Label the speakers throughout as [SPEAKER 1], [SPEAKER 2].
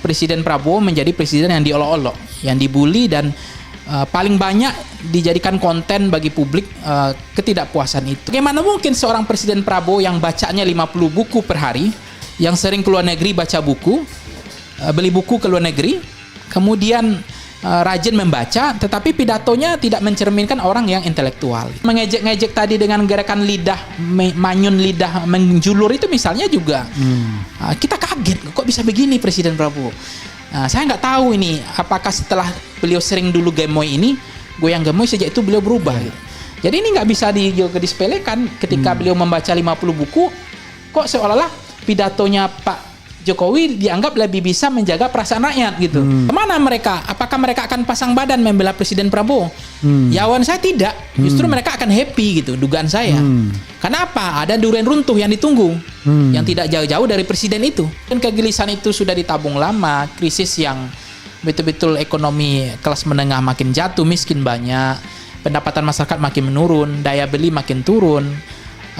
[SPEAKER 1] Presiden Prabowo menjadi presiden yang diolok-olok, yang dibully, dan paling banyak dijadikan konten bagi publik ketidakpuasan itu. Bagaimana mungkin seorang Presiden Prabowo yang bacanya 50 buku per hari, yang sering keluar negeri baca buku, beli buku ke luar negeri, kemudian rajin membaca, tetapi pidatonya tidak mencerminkan orang yang intelektual. Mengejek-ngejek tadi dengan gerakan lidah, manyun lidah menjulur itu misalnya juga. Kita kaget, kok bisa begini Presiden Prabowo. Saya nggak tahu ini, apakah setelah beliau sering dulu gemoy ini, goyang gemoy sejak itu beliau berubah. Gitu. Jadi ini nggak bisa disepelekan ketika beliau membaca 50 buku, kok seolah-olah pidatonya Pak Jokowi dianggap lebih bisa menjaga perasaan rakyat gitu. Kemana mereka? Apakah mereka akan pasang badan membela Presiden Prabowo? Jawaban saya tidak. Justru mereka akan happy gitu, dugaan saya. Kenapa? Ada durian runtuh yang ditunggu, yang tidak jauh-jauh dari presiden itu. Dan kegelisahan itu sudah ditabung lama. Krisis yang betul-betul ekonomi kelas menengah makin jatuh, miskin banyak, pendapatan masyarakat makin menurun, daya beli makin turun,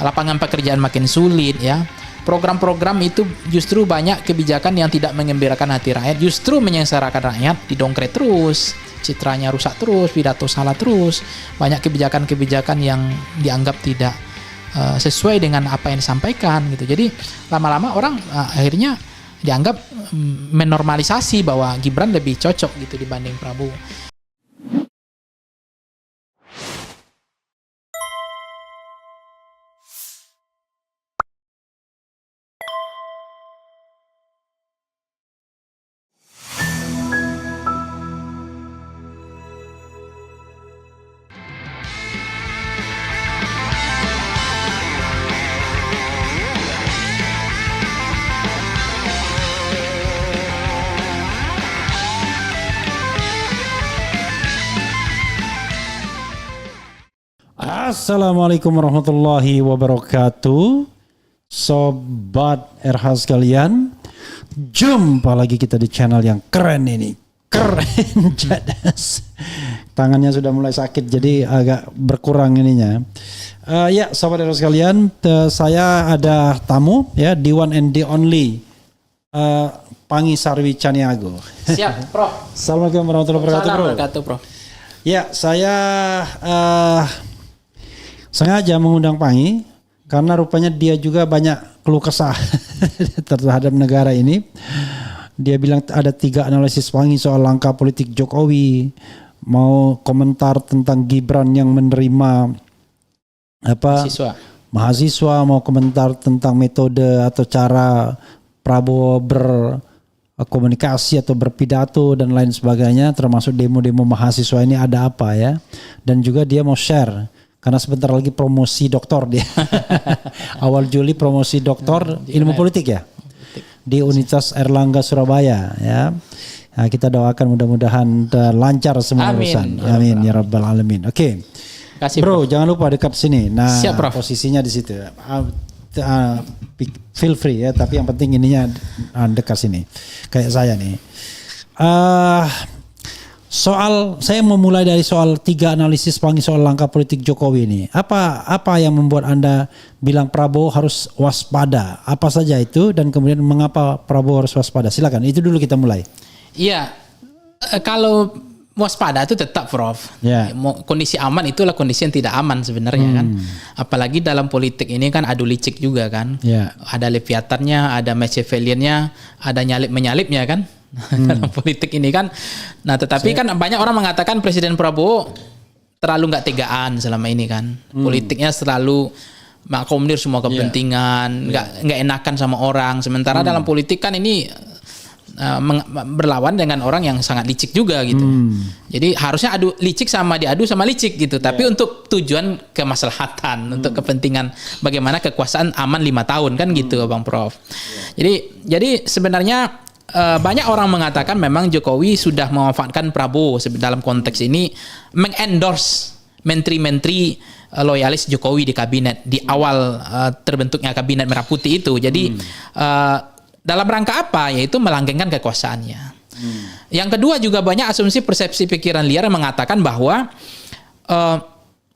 [SPEAKER 1] lapangan pekerjaan makin sulit ya. Program-program itu justru banyak kebijakan yang tidak mengembirakan hati rakyat, justru menyengsarakan rakyat, didongkret terus, citranya rusak terus, pidato salah terus, banyak kebijakan-kebijakan yang dianggap tidak sesuai dengan apa yang disampaikan gitu. Jadi lama-lama orang akhirnya dianggap menormalisasi bahwa Gibran lebih cocok gitu dibanding Prabowo.
[SPEAKER 2] Assalamualaikum warahmatullahi wabarakatuh. Sobat RH sekalian, jumpa lagi kita di channel yang keren ini. Keren jadas. Tangannya sudah mulai sakit jadi agak berkurang ininya. Ya sobat RH sekalian, saya ada tamu ya, the one and the only Pangi Sarwi Caniago.
[SPEAKER 1] Siap, Prof.
[SPEAKER 2] Assalamualaikum warahmatullahi wabarakatuh, Bro.
[SPEAKER 1] Assalamualaikum, Prof.
[SPEAKER 2] Ya, saya sengaja mengundang Pangi karena rupanya dia juga banyak keluh kesah terhadap negara ini. Dia bilang ada 3 analisis Pangi soal langkah politik Jokowi, mau komentar tentang Gibran yang menerima mahasiswa, mau komentar tentang metode atau cara Prabowo berkomunikasi atau berpidato dan lain sebagainya, termasuk demo-demo mahasiswa ini ada apa ya. Dan juga dia mau share karena sebentar lagi promosi doktor dia. Awal Juli promosi doktor ilmu politik ya. Di Universitas Airlangga Surabaya ya. Nah, kita doakan mudah-mudahan lancar semua urusan. Amin ya rabbal alamin. Oke.
[SPEAKER 1] Kasih,
[SPEAKER 2] Bro, jangan lupa dekat sini. Nah,
[SPEAKER 1] siap, Prof.
[SPEAKER 2] posisinya di situ. Feel free ya, tapi yang penting ininya dekat sini. Kayak saya nih. Soal saya memulai dari soal 3 analisis Pangi soal langkah politik Jokowi ini. Apa yang membuat Anda bilang Prabowo harus waspada? Apa saja itu dan kemudian mengapa Prabowo harus waspada? Silakan. Itu dulu kita mulai.
[SPEAKER 1] Iya. Kalau waspada itu tetap, Prof.
[SPEAKER 2] Ya.
[SPEAKER 1] Kondisi aman itulah kondisi yang tidak aman sebenarnya kan. Apalagi dalam politik ini kan adu licik juga kan.
[SPEAKER 2] Ya.
[SPEAKER 1] Ada Leviathannya, ada Machiavelliannya, ada nyalip-menyalipnya kan. Dalam politik ini kan. Nah, tetapi kan banyak orang mengatakan Presiden Prabowo terlalu nggak tegaan selama ini kan. Politiknya selalu mengakomodir semua kepentingan, nggak enakan sama orang. Sementara dalam politik kan ini berlawan dengan orang yang sangat licik juga gitu. Jadi harusnya diadu sama licik gitu. Tapi untuk tujuan kemaslahatan, untuk kepentingan bagaimana kekuasaan aman 5 tahun kan gitu, Bang Prof. Jadi sebenarnya banyak orang mengatakan memang Jokowi sudah memanfaatkan Prabowo dalam konteks ini mengendorse menteri-menteri loyalis Jokowi di kabinet di awal terbentuknya kabinet Merah Putih itu. Jadi dalam rangka apa? Yaitu melanggengkan kekuasaannya. Yang kedua juga banyak asumsi persepsi pikiran liar yang mengatakan bahwa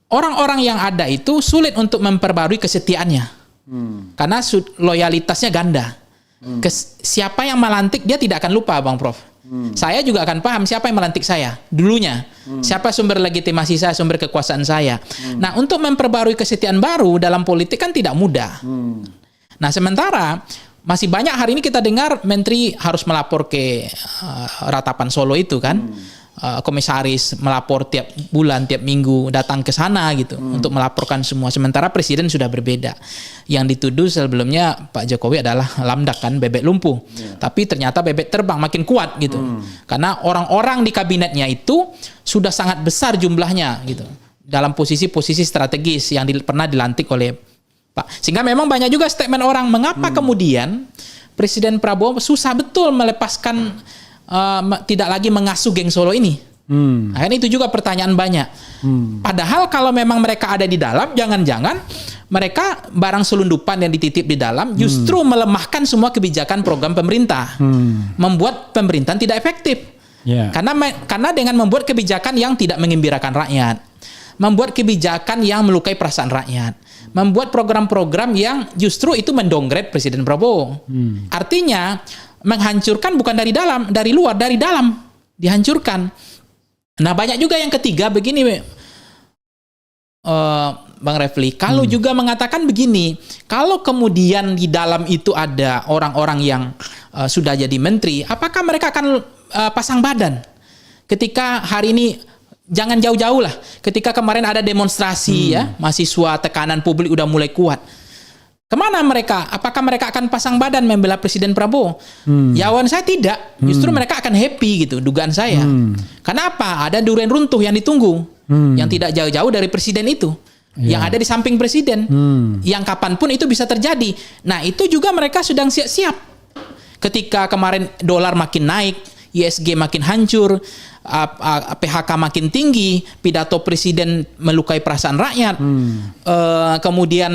[SPEAKER 1] orang-orang yang ada itu sulit untuk memperbarui kesetiaannya. Karena loyalitasnya ganda. Siapa yang melantik dia tidak akan lupa, Bang Prof. Saya juga akan paham siapa yang melantik saya dulunya. Siapa sumber legitimasi saya, sumber kekuasaan saya. Nah, untuk memperbarui kesetiaan baru dalam politik kan tidak mudah. Nah, sementara masih banyak hari ini kita dengar menteri harus melapor ke Ratapan Solo itu kan. Komisaris melapor tiap bulan, tiap minggu datang ke sana gitu untuk melaporkan semua. Sementara presiden sudah berbeda. Yang dituduh sebelumnya Pak Jokowi adalah lamdak kan, bebek lumpuh. Tapi ternyata bebek terbang makin kuat gitu. Karena orang-orang di kabinetnya itu sudah sangat besar jumlahnya gitu. Dalam posisi-posisi strategis yang pernah dilantik oleh Pak. Sehingga memang banyak juga statement orang mengapa kemudian Presiden Prabowo susah betul melepaskan tidak lagi mengasuh geng Solo ini. Akhirnya itu juga pertanyaan banyak. Padahal kalau memang mereka ada di dalam, jangan-jangan mereka barang selundupan yang dititip di dalam justru melemahkan semua kebijakan program pemerintah, membuat pemerintahan tidak efektif. Karena dengan membuat kebijakan yang tidak mengembirakan rakyat, membuat kebijakan yang melukai perasaan rakyat, membuat program-program yang justru itu mendowngrade Presiden Prabowo. Artinya menghancurkan bukan dari dalam, dari luar, dari dalam dihancurkan. Nah, banyak juga yang ketiga begini, Bang Refli, kalau juga mengatakan begini, kalau kemudian di dalam itu ada orang-orang yang sudah jadi menteri, apakah mereka akan pasang badan? Ketika hari ini, jangan jauh-jauh lah, ketika kemarin ada demonstrasi ya, mahasiswa, tekanan publik udah mulai kuat. Kemana mereka? Apakah mereka akan pasang badan membela Presiden Prabowo? Jawaban saya tidak. Justru mereka akan happy gitu, dugaan saya. Karena apa? Ada durian runtuh yang ditunggu, yang tidak jauh-jauh dari presiden itu, yang ada di samping presiden, yang kapanpun itu bisa terjadi. Nah, itu juga mereka sedang siap-siap. Ketika kemarin dolar makin naik, ISG makin hancur, PHK makin tinggi, pidato presiden melukai perasaan rakyat, kemudian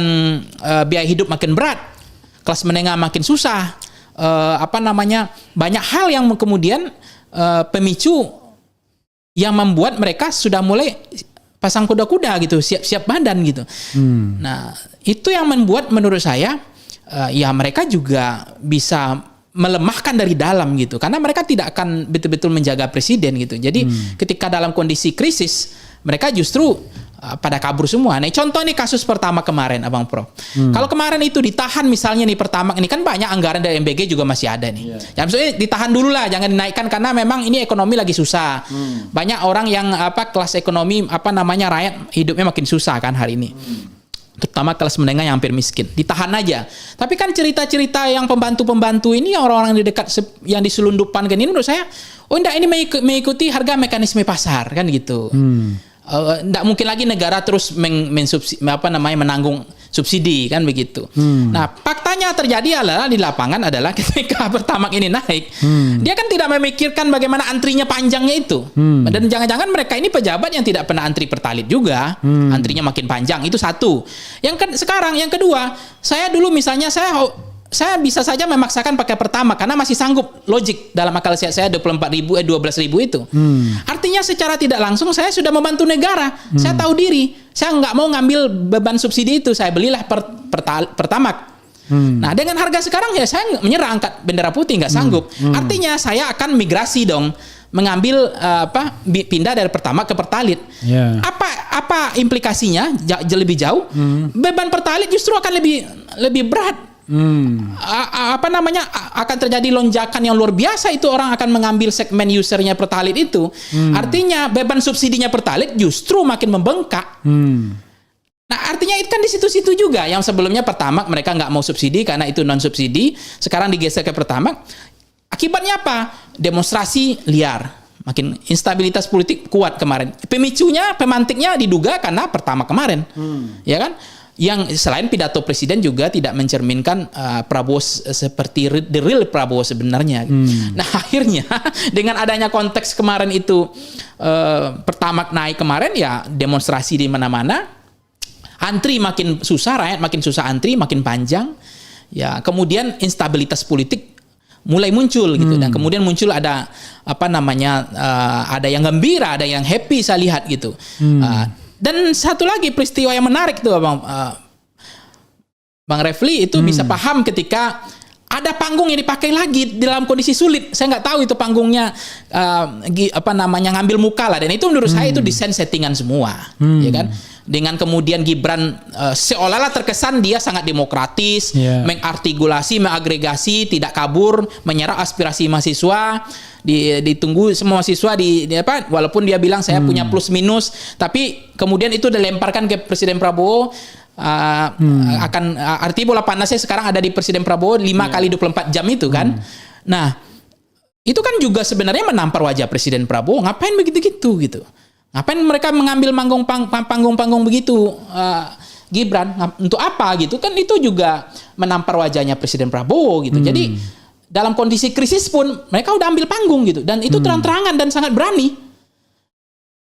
[SPEAKER 1] biaya hidup makin berat, kelas menengah makin susah, banyak hal yang kemudian pemicu yang membuat mereka sudah mulai pasang kuda-kuda gitu, siap-siap badan gitu. Nah, itu yang membuat menurut saya ya mereka juga bisa melemahkan dari dalam gitu, karena mereka tidak akan betul-betul menjaga presiden gitu. Jadi ketika dalam kondisi krisis mereka justru pada kabur semua. Nah, contoh nih kasus pertama kemarin, Abang Prof. Kalau kemarin itu ditahan misalnya nih Pertamax ini kan banyak anggaran dari MBG juga masih ada nih. Ya maksudnya ditahan dulu lah, jangan dinaikkan karena memang ini ekonomi lagi susah. Banyak orang yang kelas ekonomi rakyat hidupnya makin susah kan hari ini. Terutama kelas menengah yang hampir miskin, ditahan aja. Tapi kan cerita-cerita yang pembantu-pembantu ini, orang-orang di dekat yang diselundupkan kan ini menurut saya, ini mengikuti harga mekanisme pasar kan gitu. Nggak mungkin lagi negara terus menanggung subsidi kan begitu. Nah, faktanya terjadi adalah di lapangan adalah ketika Pertamax ini naik, dia kan tidak memikirkan bagaimana antrinya panjangnya itu. Dan jangan-jangan mereka ini pejabat yang tidak pernah antri Pertalite juga, antrinya makin panjang. Itu satu. Sekarang yang kedua, saya dulu misalnya saya bisa saja memaksakan pakai Pertamax karena masih sanggup, logik dalam akal sehat saya 12.000 itu. Artinya secara tidak langsung saya sudah membantu negara. Saya tahu diri. Saya nggak mau ngambil beban subsidi itu. Saya belilah Pertamax. Nah, dengan harga sekarang ya saya menyerah, angkat bendera putih, nggak sanggup. Artinya saya akan migrasi dong, mengambil pindah dari Pertamax ke Pertalite. Apa implikasinya lebih jauh? Beban Pertalite justru akan lebih berat. Akan terjadi lonjakan yang luar biasa, itu orang akan mengambil segmen usernya Pertalite itu. Artinya beban subsidinya Pertalite justru makin membengkak. Nah, artinya itu kan di situ-situ juga. Yang sebelumnya Pertamax mereka nggak mau subsidi karena itu non subsidi, sekarang digeser ke Pertamax. Akibatnya apa? Demonstrasi liar, makin instabilitas politik kuat kemarin. Pemicunya, pemantiknya diduga karena Pertamax kemarin, ya kan? Yang selain pidato presiden juga tidak mencerminkan Prabowo seperti the real Prabowo sebenarnya. Nah, akhirnya dengan adanya konteks kemarin itu Pertamax naik kemarin, ya demonstrasi di mana-mana, antri makin susah, rakyat makin susah antri, makin panjang. Ya, kemudian instabilitas politik mulai muncul gitu, dan kemudian muncul ada ada yang gembira, ada yang happy saya lihat gitu. Dan satu lagi peristiwa yang menarik tuh Bang Refli itu bisa paham ketika ada panggung yang dipakai lagi dalam kondisi sulit. Saya nggak tahu itu panggungnya ngambil muka lah. Dan itu menurut saya itu desain settingan semua, ya kan? Dengan kemudian Gibran seolah-olah terkesan dia sangat demokratis, mengartikulasi, mengagregasi, tidak kabur, menyerap aspirasi mahasiswa. Ditunggu semua mahasiswa walaupun dia bilang saya punya plus minus, tapi kemudian itu dilemparkan ke Presiden Prabowo. Arti bola panasnya sekarang ada di Presiden Prabowo 5 kali 24 jam itu kan. Nah, itu kan juga sebenarnya menampar wajah Presiden Prabowo. Ngapain begitu-gitu gitu? Ngapain mereka mengambil panggung-panggung begitu? Gibran untuk apa gitu kan? Itu juga menampar wajahnya Presiden Prabowo gitu. Jadi dalam kondisi krisis pun mereka udah ambil panggung gitu, dan itu terang-terangan dan sangat berani.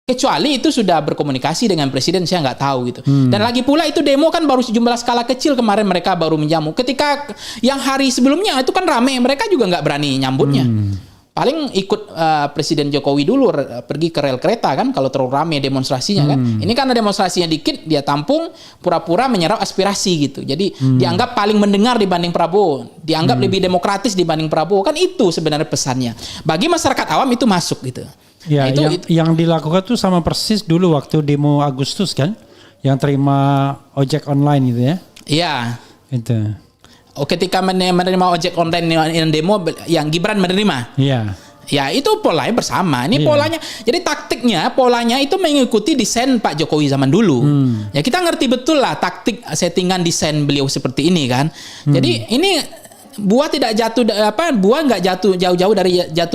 [SPEAKER 1] Kecuali itu sudah berkomunikasi dengan presiden, saya nggak tahu gitu. Dan lagi pula itu demo kan baru sejumlah skala kecil, kemarin mereka baru menjamu. Ketika yang hari sebelumnya itu kan rame, mereka juga nggak berani nyambutnya. Paling ikut Presiden Jokowi dulu pergi ke rel kereta kan, kalau terlalu rame demonstrasinya kan. Ini karena demonstrasinya dikit, dia tampung, pura-pura menyerap aspirasi gitu. Jadi dianggap paling mendengar dibanding Prabowo, dianggap lebih demokratis dibanding Prabowo, kan itu sebenarnya pesannya. Bagi masyarakat awam itu masuk gitu.
[SPEAKER 2] Ya,
[SPEAKER 1] nah,
[SPEAKER 2] yang dilakukan tuh sama persis dulu waktu demo Agustus kan, yang terima ojek online gitu ya.
[SPEAKER 1] Iya.
[SPEAKER 2] Itu.
[SPEAKER 1] Ketika menerima ojek online yang demo yang Gibran menerima.
[SPEAKER 2] Iya.
[SPEAKER 1] Ya itu polanya bersama. Ini polanya. Jadi polanya itu mengikuti desain Pak Jokowi zaman dulu. Ya kita ngerti betul lah taktik settingan desain beliau seperti ini kan. Jadi ini buah tidak jatuh buah nggak jatuh jauh-jauh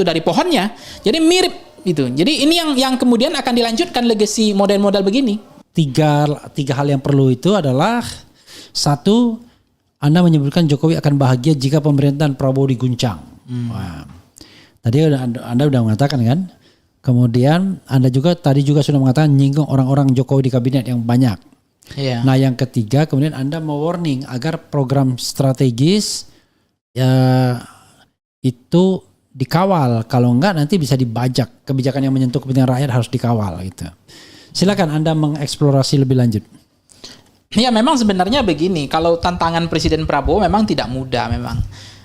[SPEAKER 1] dari pohonnya. Jadi mirip itu. Jadi ini yang kemudian akan dilanjutkan legasi model-model begini. Tiga
[SPEAKER 2] hal yang perlu itu adalah satu, Anda menyebutkan Jokowi akan bahagia jika pemerintahan Prabowo diguncang. Wah. Tadi Anda udah mengatakan kan. Kemudian Anda tadi juga sudah mengatakan nyinggung orang-orang Jokowi di kabinet yang banyak.
[SPEAKER 1] Yeah.
[SPEAKER 2] Nah yang ketiga, kemudian Anda mewarning agar program strategis itu dikawal. Kalau enggak nanti bisa dibajak. Kebijakan yang menyentuh kepentingan rakyat harus dikawal gitu. Silakan Anda mengeksplorasi lebih lanjut.
[SPEAKER 1] Ya memang sebenarnya begini, kalau tantangan Presiden Prabowo memang tidak mudah memang.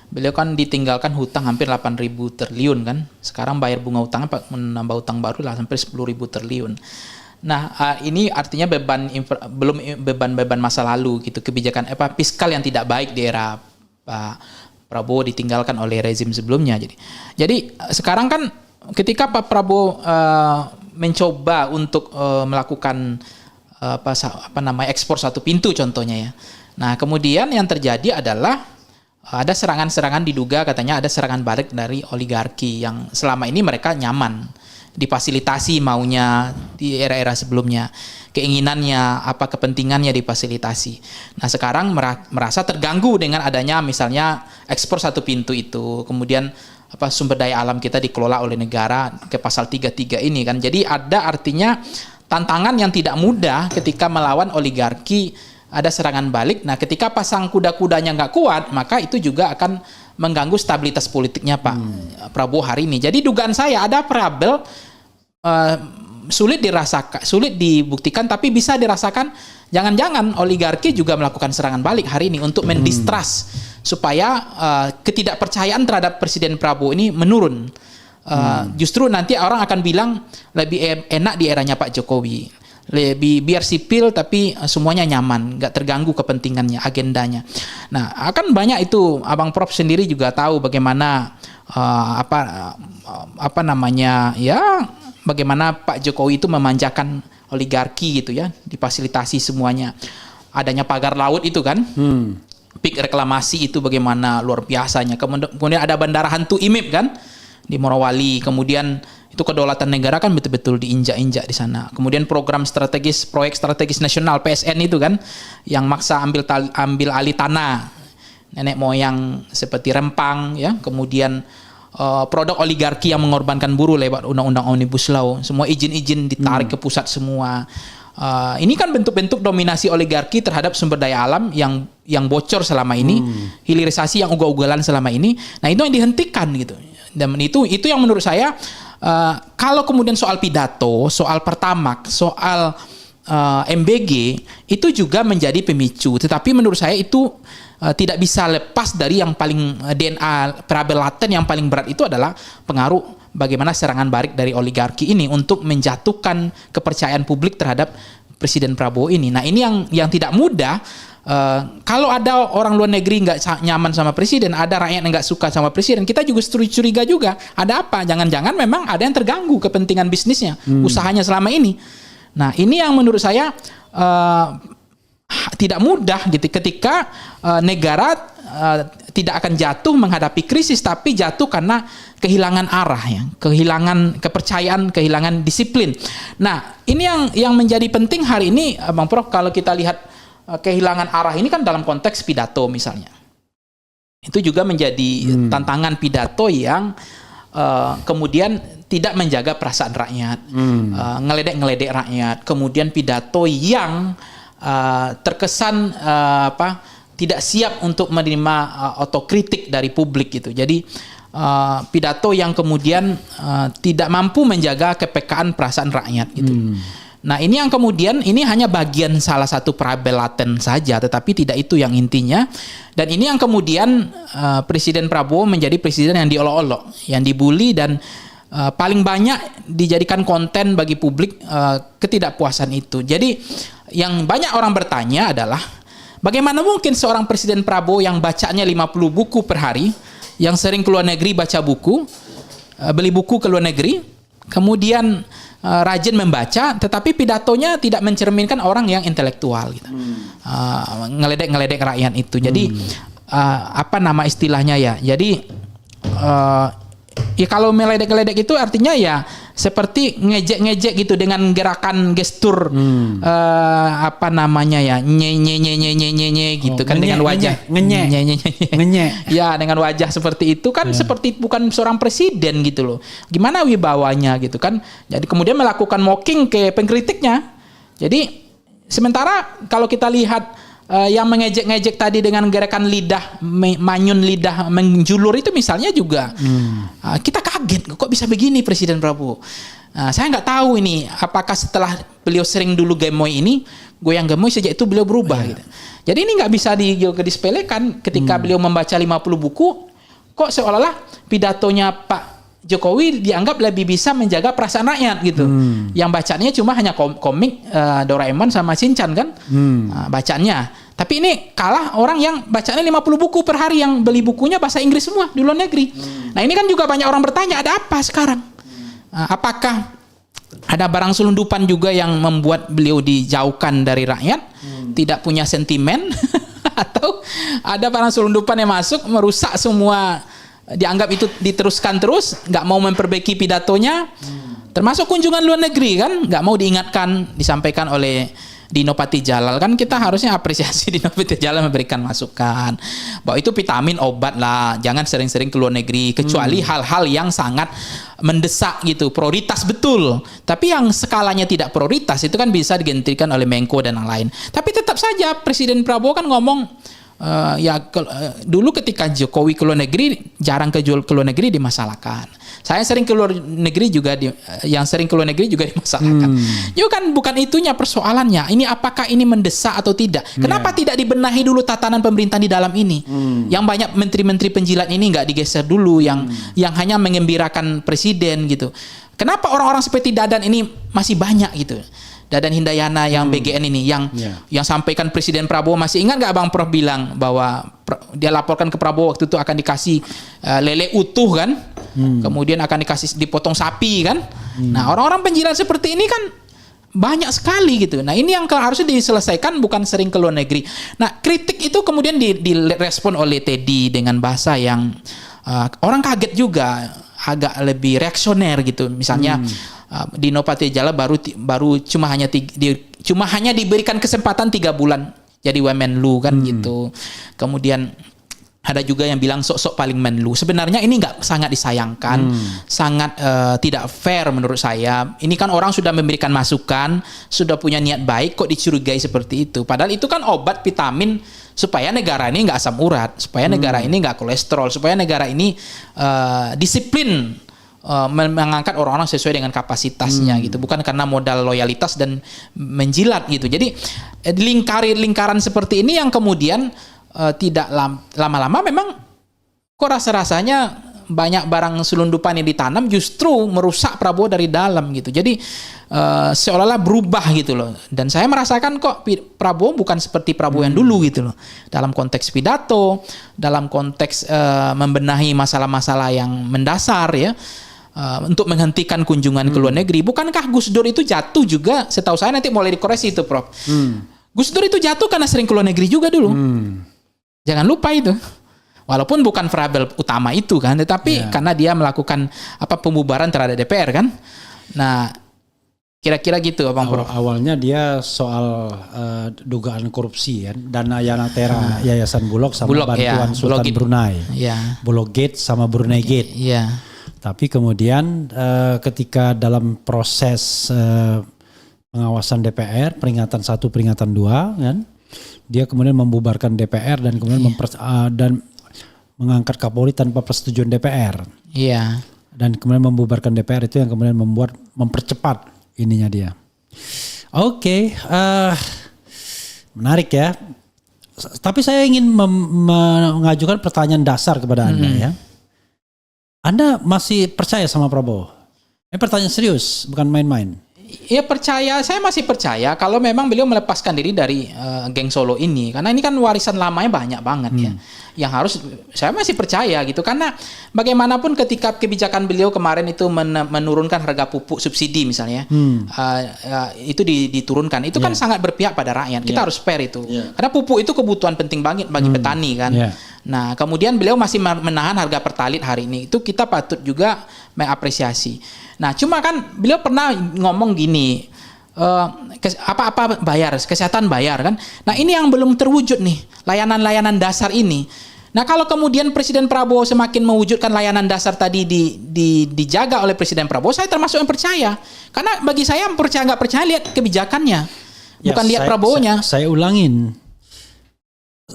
[SPEAKER 1] Beliau kan ditinggalkan hutang hampir 8.000 triliun kan. Sekarang bayar bunga utangnya menambah hutang baru lah sampai 10.000 triliun. Nah, ini artinya beban masa lalu gitu, kebijakan fiskal yang tidak baik di era Pak Prabowo ditinggalkan oleh rezim sebelumnya. Jadi sekarang kan ketika Pak Prabowo mencoba untuk melakukan ekspor satu pintu contohnya ya. Nah, kemudian yang terjadi adalah ada serangan-serangan, diduga katanya ada serangan balik dari oligarki yang selama ini mereka nyaman difasilitasi maunya di era-era sebelumnya. Keinginannya, kepentingannya difasilitasi. Nah, sekarang merasa terganggu dengan adanya misalnya ekspor satu pintu itu. Kemudian sumber daya alam kita dikelola oleh negara ke pasal 33 ini kan. Jadi ada artinya tantangan yang tidak mudah ketika melawan oligarki, ada serangan balik. Nah, ketika pasang kuda-kudanya nggak kuat, maka itu juga akan mengganggu stabilitas politiknya Pak Prabowo hari ini. Jadi dugaan saya ada parabel sulit dibuktikan, tapi bisa dirasakan. Jangan-jangan oligarki juga melakukan serangan balik hari ini untuk mendistrust supaya ketidakpercayaan terhadap Presiden Prabowo ini menurun. Justru nanti orang akan bilang lebih enak di eranya Pak Jokowi, biar sipil tapi semuanya nyaman, nggak terganggu kepentingannya, agendanya. Nah, akan banyak itu. Abang Prof sendiri juga tahu bagaimana bagaimana Pak Jokowi itu memanjakan oligarki gitu ya, difasilitasi semuanya. Adanya pagar laut itu kan, pik reklamasi itu bagaimana luar biasanya. Kemudian ada bandara hantu IMIP kan di Morowali, kemudian itu kedaulatan negara kan betul-betul diinjak-injak di sana. Kemudian proyek strategis nasional PSN itu kan yang maksa ambil alih tanah nenek moyang seperti Rempang ya. Kemudian produk oligarki yang mengorbankan buruh lewat undang-undang Omnibus Law. Semua izin-izin ditarik ke pusat semua. Ini kan bentuk-bentuk dominasi oligarki terhadap sumber daya alam yang bocor selama ini, hilirisasi yang ugal-ugalan selama ini. Nah, itu yang dihentikan gitu. Dan itu yang menurut saya kalau kemudian soal pidato, soal pertamak, soal MBG itu juga menjadi pemicu. Tetapi menurut saya itu tidak bisa lepas dari yang paling DNA Parabel laten yang paling berat itu adalah pengaruh bagaimana serangan balik dari oligarki ini untuk menjatuhkan kepercayaan publik terhadap Presiden Prabowo ini. Nah ini yang tidak mudah. Kalau ada orang luar negeri nggak nyaman sama presiden, ada rakyat yang nggak suka sama presiden, kita juga curiga juga. Ada apa? Jangan-jangan memang ada yang terganggu kepentingan bisnisnya, usahanya selama ini. Nah ini yang menurut saya tidak mudah gitu ketika negara tidak akan jatuh menghadapi krisis, tapi jatuh karena kehilangan arah, ya, kehilangan kepercayaan, kehilangan disiplin. Nah ini yang menjadi penting hari ini, Bang Prof, kalau kita lihat kehilangan arah ini kan dalam konteks pidato misalnya. Itu juga menjadi tantangan pidato yang kemudian tidak menjaga perasaan rakyat, ngeledek-ngeledek rakyat, kemudian pidato yang terkesan tidak siap untuk menerima otokritik dari publik gitu. Jadi pidato yang kemudian tidak mampu menjaga kepekaan perasaan rakyat gitu. Nah ini yang kemudian ini hanya bagian salah satu Parabel laten saja, tetapi tidak itu yang intinya. Dan ini yang kemudian Presiden Prabowo menjadi presiden yang diolok-olok, yang dibully dan paling banyak dijadikan konten bagi publik ketidakpuasan itu. Jadi yang banyak orang bertanya adalah bagaimana mungkin seorang Presiden Prabowo yang bacanya 50 buku per hari, yang sering keluar negeri baca buku, beli buku ke luar negeri, kemudian rajin membaca, tetapi pidatonya tidak mencerminkan orang yang intelektual gitu. Ngeledek rakyat itu. Jadi apa nama istilahnya ya? Jadi ya kalau meledek-ledek itu artinya ya seperti ngejek-ngejek gitu dengan gerakan gestur apa namanya ya, nye gitu kan, dengan wajah ngenyek ya, dengan wajah seperti itu kan seperti bukan seorang presiden gitu loh. Gimana wibawanya gitu kan. Jadi kemudian melakukan mocking ke pengkritiknya. Jadi sementara kalau kita lihat yang mengejek-ngejek tadi dengan gerakan lidah, manyun lidah menjulur itu misalnya juga kita kaget, kok bisa begini Presiden Prabowo. Saya nggak tahu ini apakah setelah beliau sering dulu gemoy ini, goyang gemoy sejak itu beliau berubah gitu. Jadi ini nggak bisa disepelekan ketika beliau membaca 50 buku, kok seolah-olah pidatonya Pak Jokowi dianggap lebih bisa menjaga perasaan rakyat gitu. Yang bacanya cuma hanya komik Doraemon sama Shinchan kan, bacaannya. Tapi ini kalah orang yang bacanya 50 buku per hari, yang beli bukunya bahasa Inggris semua di luar negeri. Nah ini kan juga banyak orang bertanya, ada apa sekarang? Apakah ada barang selundupan juga yang membuat beliau dijauhkan dari rakyat, tidak punya sentimen, atau ada barang selundupan yang masuk merusak semua, dianggap itu diteruskan terus, nggak mau memperbaiki pidatonya, termasuk kunjungan luar negeri kan, nggak mau diingatkan, disampaikan oleh Dino Patijalal. Kan kita harusnya apresiasi Dino Patijalal memberikan masukan bahwa itu vitamin obat lah, jangan sering-sering ke luar negeri kecuali hal-hal yang sangat mendesak gitu, prioritas betul. Tapi yang skalanya tidak prioritas itu kan bisa digantikan oleh Menko dan yang lain. Tapi tetap saja Presiden Prabowo kan ngomong dulu ketika Jokowi ke luar negeri, jarang ke luar negeri dimasalahkan. Saya sering ke luar negeri juga, yang sering ke luar negeri juga dimasalahkan. Itu kan bukan itunya persoalannya. Ini apakah ini mendesak atau tidak? Kenapa tidak dibenahi dulu tatanan pemerintahan di dalam ini? Yang banyak menteri-menteri penjilat ini nggak digeser dulu, yang hanya mengembirakan presiden gitu. Kenapa orang-orang seperti Dadan ini masih banyak gitu? Dadan Hindayana yang BGN ini yang sampaikan Presiden Prabowo, masih ingat nggak Bang Prof bilang bahwa dia laporkan ke Prabowo waktu itu akan dikasih lele utuh kan, kemudian akan dikasih dipotong sapi kan. Nah orang-orang penjilat seperti ini kan banyak sekali gitu. Nah ini yang harusnya diselesaikan, bukan sering ke luar negeri. Nah kritik itu kemudian direspon oleh Teddy dengan bahasa yang orang kaget juga, agak lebih reaksioner gitu. Misalnya Dino Patijalal baru cuma hanya diberikan kesempatan 3 bulan jadi Wamenlu kan gitu. Kemudian ada juga yang bilang sok-sok paling Menlu. Sebenarnya ini sangat disayangkan, sangat tidak fair menurut saya. Ini kan orang sudah memberikan masukan, sudah punya niat baik, kok dicurigai seperti itu. Padahal itu kan obat vitamin supaya negara ini nggak asam urat, supaya negara ini nggak kolesterol, supaya negara ini disiplin mengangkat orang-orang sesuai dengan kapasitasnya gitu, bukan karena modal loyalitas dan menjilat gitu. Jadi lingkaran seperti ini yang kemudian tidak lama-lama memang kok rasa-rasanya banyak barang selundupan yang ditanam justru merusak Prabowo dari dalam gitu. Jadi seolah-olah berubah gitu loh. Dan saya merasakan kok Prabowo bukan seperti Prabowo yang dulu gitu loh. Dalam konteks pidato, dalam konteks membenahi masalah-masalah yang mendasar ya. Untuk menghentikan kunjungan ke luar negeri. Bukankah Gus Dur itu jatuh juga? Setahu saya nanti mulai dikoreksi itu, Prof. Gus Dur itu jatuh karena sering ke luar negeri juga dulu. Jangan lupa itu. Walaupun bukan variabel utama itu kan, tetapi karena dia melakukan pembubaran terhadap DPR kan. Nah, kira-kira gitu, Bang Prof.
[SPEAKER 2] Awalnya dia soal dugaan korupsi ya, dana Yanatera Yayasan Bulog sama
[SPEAKER 1] Bulog,
[SPEAKER 2] bantuan Sultan
[SPEAKER 1] Bulog
[SPEAKER 2] Brunei. Bulog Gate sama Brunei Gate. Tapi kemudian ketika dalam proses pengawasan DPR, peringatan 1, peringatan 2 kan, dia kemudian membubarkan DPR dan kemudian dan mengangkat Kapolri tanpa persetujuan DPR. Dan kemudian membubarkan DPR itu yang kemudian mempercepat ininya dia. Oke, menarik ya. Tapi saya ingin mengajukan pertanyaan dasar kepada Anda ya. Anda masih percaya sama Prabowo? Ini pertanyaan serius, bukan main-main.
[SPEAKER 1] Ya percaya, saya masih percaya kalau memang beliau melepaskan diri dari geng Solo ini. Karena ini kan warisan lamanya banyak banget ya. Yang harus, saya masih percaya gitu. Karena bagaimanapun ketika kebijakan beliau kemarin itu menurunkan harga pupuk subsidi misalnya. Itu diturunkan. Itu kan sangat berpihak pada rakyat. Kita harus fair itu. Karena pupuk itu kebutuhan penting banget bagi petani kan. Nah kemudian beliau masih menahan harga pertalit hari ini. Itu kita patut juga mengapresiasi. Nah cuma kan beliau pernah ngomong gini, apa-apa bayar, kesehatan bayar kan. Nah ini yang belum terwujud nih, layanan-layanan dasar ini. Nah kalau kemudian Presiden Prabowo semakin mewujudkan layanan dasar tadi dijaga oleh Presiden Prabowo, saya termasuk yang percaya. Karena bagi saya percaya nggak percaya lihat kebijakannya, bukan lihat Prabowo-nya.
[SPEAKER 2] Saya ulangin.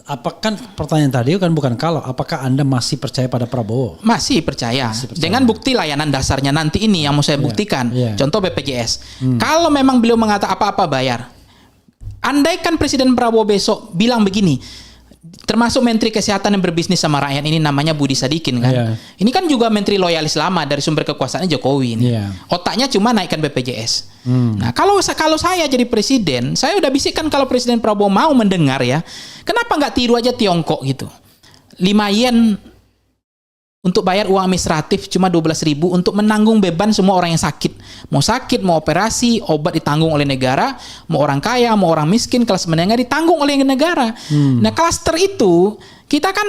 [SPEAKER 2] Apakah pertanyaan tadi kan bukan kalau, apakah Anda masih percaya pada Prabowo?
[SPEAKER 1] Masih percaya. Dengan bukti layanan dasarnya nanti ini yang mau saya buktikan. Contoh BPJS. Kalau memang beliau mengatakan apa-apa bayar. Andaikan Presiden Prabowo besok bilang begini, termasuk Menteri Kesehatan yang berbisnis sama rakyat ini namanya Budi Sadikin kan. Ini kan juga menteri loyalis lama dari sumber kekuasaannya Jokowi ini. Otaknya cuma naikkan BPJS. Nah, kalau saya jadi presiden, saya udah bisikkan kalau Presiden Prabowo mau mendengar ya, kenapa nggak tiru aja Tiongkok gitu. 5 yen untuk bayar uang administratif cuma 12.000 untuk menanggung beban semua orang yang sakit. Mau sakit, mau operasi, obat ditanggung oleh negara, mau orang kaya, mau orang miskin, kelas menengah ditanggung oleh negara. Nah, klaster itu kita kan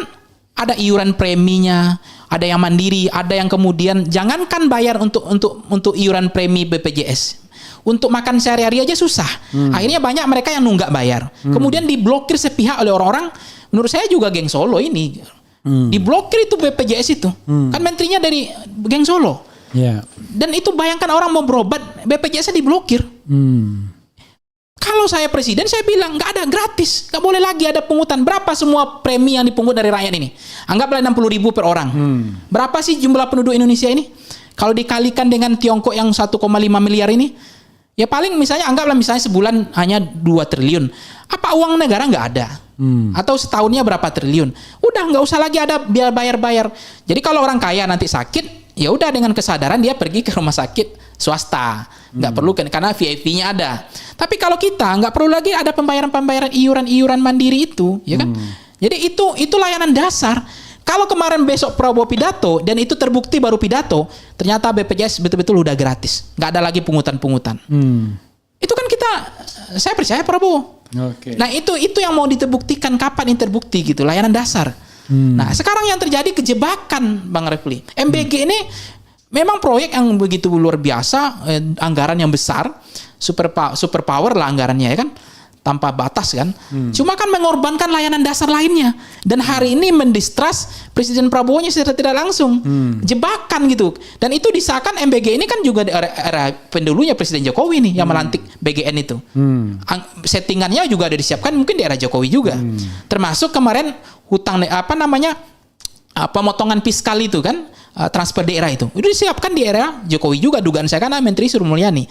[SPEAKER 1] ada iuran preminya, ada yang mandiri, ada yang kemudian jangankan bayar untuk iuran premi BPJS. Untuk makan sehari-hari aja susah. Akhirnya banyak mereka yang nunggak bayar. Kemudian diblokir sepihak oleh orang-orang, menurut saya juga geng Solo ini. Diblokir itu BPJS itu. Kan menterinya dari geng Solo. Dan itu bayangkan orang mau berobat, BPJS-nya diblokir. Kalau saya presiden, saya bilang nggak ada gratis, nggak boleh lagi ada pungutan. Berapa semua premi yang dipungut dari rakyat ini? Anggaplah 60.000 per orang. Berapa sih jumlah penduduk Indonesia ini? Kalau dikalikan dengan Tiongkok yang 1,5 miliar ini, ya paling misalnya anggaplah misalnya sebulan hanya 2 triliun. Apa uang negara nggak ada? Atau setahunnya berapa triliun? Udah nggak usah lagi ada biar bayar-bayar. Jadi kalau orang kaya nanti sakit, ya udah dengan kesadaran dia pergi ke rumah sakit swasta. Nggak perlu karena VIP-nya ada. Tapi kalau kita nggak perlu lagi ada pembayaran iuran mandiri itu, ya kan? Jadi itu layanan dasar. Kalau kemarin besok Prabowo pidato dan itu terbukti baru pidato, ternyata BPJS betul-betul udah gratis, nggak ada lagi pungutan-pungutan. Itu kan saya percaya Prabowo. Nah itu yang mau diterbuktikan, kapan ini terbukti gitu, layanan dasar. Nah sekarang yang terjadi kejebakan Bang Refli. MBG ini memang proyek yang begitu luar biasa, anggaran yang besar, super power lah anggarannya ya kan. Tanpa batas kan. Cuma kan mengorbankan layanan dasar lainnya. Dan hari ini mendistrust Presiden Prabowo-nya secara tidak langsung. Jebakan gitu. Dan itu disahkan MBG ini kan juga di era pendulunya Presiden Jokowi nih yang melantik BGN itu. Settingannya juga ada disiapkan mungkin di era Jokowi juga. Termasuk kemarin hutang pemotongan fiskal itu kan. transfer daerah itu disiapkan di era Jokowi juga, dugaan saya, karena Menteri Sri Mulyani.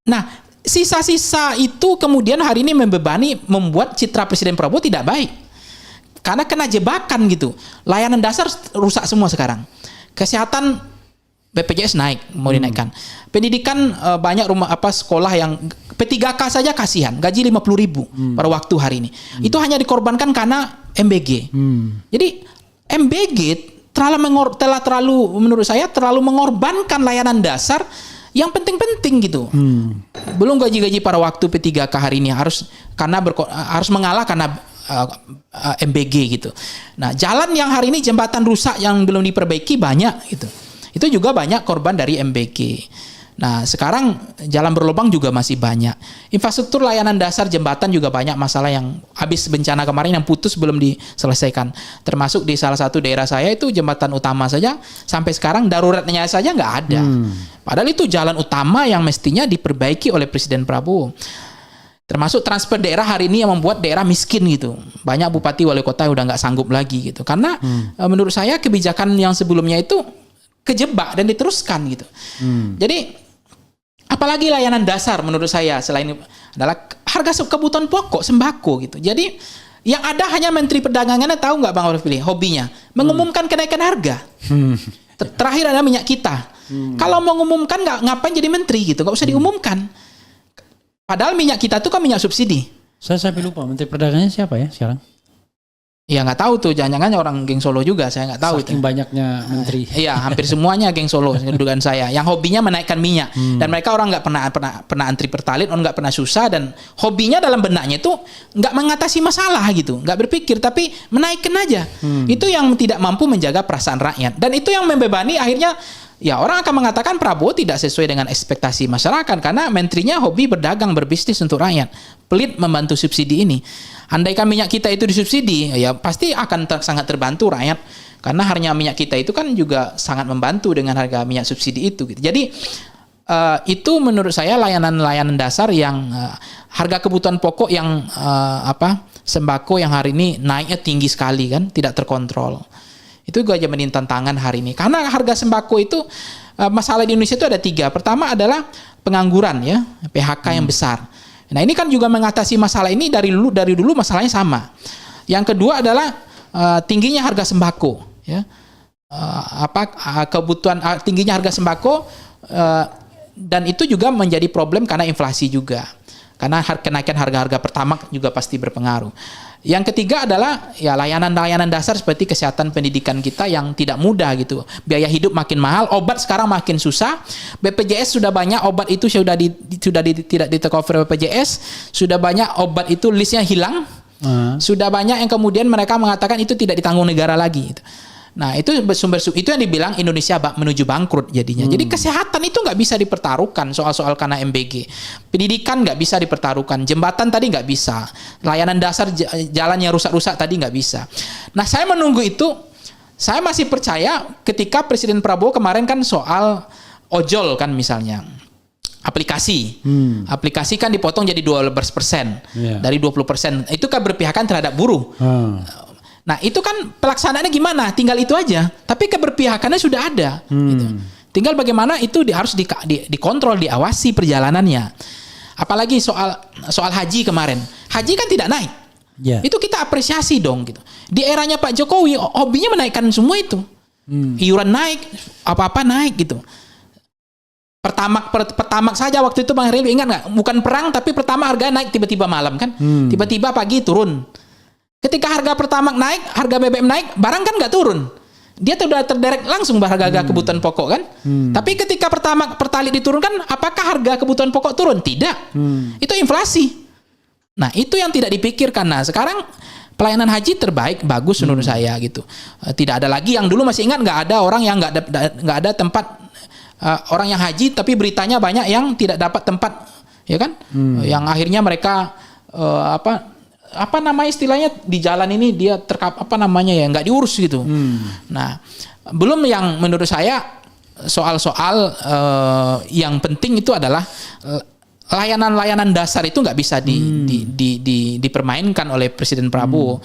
[SPEAKER 1] Nah, sisa-sisa itu kemudian hari ini membuat citra Presiden Prabowo tidak baik. Karena kena jebakan gitu. Layanan dasar rusak semua sekarang. Kesehatan BPJS naik, mau dinaikkan. Pendidikan banyak sekolah yang P3K saja kasihan, gaji 50.000 pada waktu hari ini. Itu hanya dikorbankan karena MBG. Jadi MBG terlalu menurut saya terlalu mengorbankan layanan dasar yang penting-penting gitu. Belum gaji-gaji pada waktu P3K hari ini harus mengalah karena MBG gitu. Nah, jalan yang hari ini jembatan rusak yang belum diperbaiki banyak gitu. Itu juga banyak korban dari MBG. Nah, sekarang jalan berlubang juga masih banyak. Infrastruktur layanan dasar jembatan juga banyak masalah yang habis bencana kemarin yang putus belum diselesaikan. Termasuk di salah satu daerah saya itu jembatan utama saja sampai sekarang daruratnya saja nggak ada. Padahal itu jalan utama yang mestinya diperbaiki oleh Presiden Prabowo. Termasuk transfer daerah hari ini yang membuat daerah miskin gitu. Banyak bupati wali kota yang udah nggak sanggup lagi gitu. Karena menurut saya kebijakan yang sebelumnya itu kejebak dan diteruskan gitu. Jadi apalagi layanan dasar menurut saya selain adalah harga kebutuhan pokok sembako gitu. Jadi yang ada hanya Menteri Perdagangannya, tahu nggak Bang Arif, hobinya mengumumkan kenaikan harga. Terakhir ada minyak kita. Kalau mengumumkan ngapain jadi menteri gitu? Nggak usah diumumkan. Padahal minyak kita tuh kan minyak subsidi.
[SPEAKER 2] Saya lupa Menteri Perdagangannya siapa ya sekarang?
[SPEAKER 1] Ya nggak tahu tuh, jangan-jangan orang geng Solo juga, saya nggak tahu.
[SPEAKER 2] Saking banyaknya menteri.
[SPEAKER 1] Iya, hampir semuanya geng Solo, dugaan saya. Yang hobinya menaikkan minyak, dan mereka orang nggak pernah antri pertalite, orang nggak pernah susah, dan hobinya dalam benaknya itu nggak mengatasi masalah gitu, nggak berpikir, tapi menaikkan aja. Itu yang tidak mampu menjaga perasaan rakyat, dan itu yang membebani akhirnya. Ya, orang akan mengatakan Prabowo tidak sesuai dengan ekspektasi masyarakat karena menterinya hobi berdagang, berbisnis untuk rakyat, pelit membantu subsidi ini. Andaikan minyak kita itu disubsidi, ya pasti akan sangat terbantu rakyat, karena harga minyak kita itu kan juga sangat membantu dengan harga minyak subsidi itu. Gitu. Jadi itu menurut saya layanan-layanan dasar yang harga kebutuhan pokok yang sembako yang hari ini naiknya tinggi sekali kan, tidak terkontrol. Itu juga menjadi tantangan hari ini. Karena harga sembako itu masalah di Indonesia itu ada 3. Pertama adalah pengangguran ya, PHK yang besar. Nah, ini kan juga mengatasi masalah ini dari dulu masalahnya sama. Yang kedua adalah tingginya harga sembako ya. Tingginya harga sembako dan itu juga menjadi problem karena inflasi juga. Karena kenaikan harga-harga Pertamax juga pasti berpengaruh. Yang ketiga adalah ya layanan-layanan dasar seperti kesehatan, pendidikan kita yang tidak mudah gitu. Biaya hidup makin mahal, obat sekarang makin susah. BPJS sudah banyak obat itu tidak di-cover BPJS, sudah banyak obat itu listnya hilang. Sudah banyak yang kemudian mereka mengatakan itu tidak ditanggung negara lagi gitu. Nah, itu itu yang dibilang Indonesia menuju bangkrut jadinya. Jadi kesehatan itu nggak bisa dipertaruhkan soal-soal karena MBG. Pendidikan nggak bisa dipertaruhkan. Jembatan tadi nggak bisa. Layanan dasar jalan yang rusak-rusak tadi nggak bisa. Nah, saya menunggu itu. Saya masih percaya ketika Presiden Prabowo kemarin kan soal ojol kan misalnya. Aplikasi. Aplikasi kan dipotong jadi 12% dari 20%. Itu kan berpihakan terhadap buruh. Nah, itu kan pelaksanaannya gimana? Tinggal itu aja. Tapi keberpihakannya sudah ada. Gitu. Tinggal bagaimana itu harus dikontrol, diawasi perjalanannya. Apalagi soal haji kemarin. Haji kan tidak naik. Yeah. Itu kita apresiasi dong. Gitu. Di eranya Pak Jokowi, hobinya menaikkan semua itu. Iuran naik, apa-apa naik gitu. Pertamax saja waktu itu Bang Heri, ingat nggak? Bukan perang, tapi pertama harga naik tiba-tiba malam kan. Tiba-tiba pagi turun. Ketika harga Pertamax naik, harga BBM naik, barang kan nggak turun. Dia sudah terderek langsung harga kebutuhan pokok kan. Tapi ketika Pertalite diturunkan, apakah harga kebutuhan pokok turun? Tidak. Itu inflasi. Nah, itu yang tidak dipikirkan. Nah, sekarang pelayanan haji terbaik, bagus menurut saya gitu. Tidak ada lagi yang dulu masih ingat nggak ada orang yang nggak ada tempat orang yang haji, tapi beritanya banyak yang tidak dapat tempat, ya kan? Yang akhirnya mereka apa namanya istilahnya di jalan ini dia nggak diurus gitu. Nah, belum yang menurut saya soal-soal yang penting itu adalah layanan-layanan dasar itu nggak bisa dipermainkan oleh Presiden Prabowo.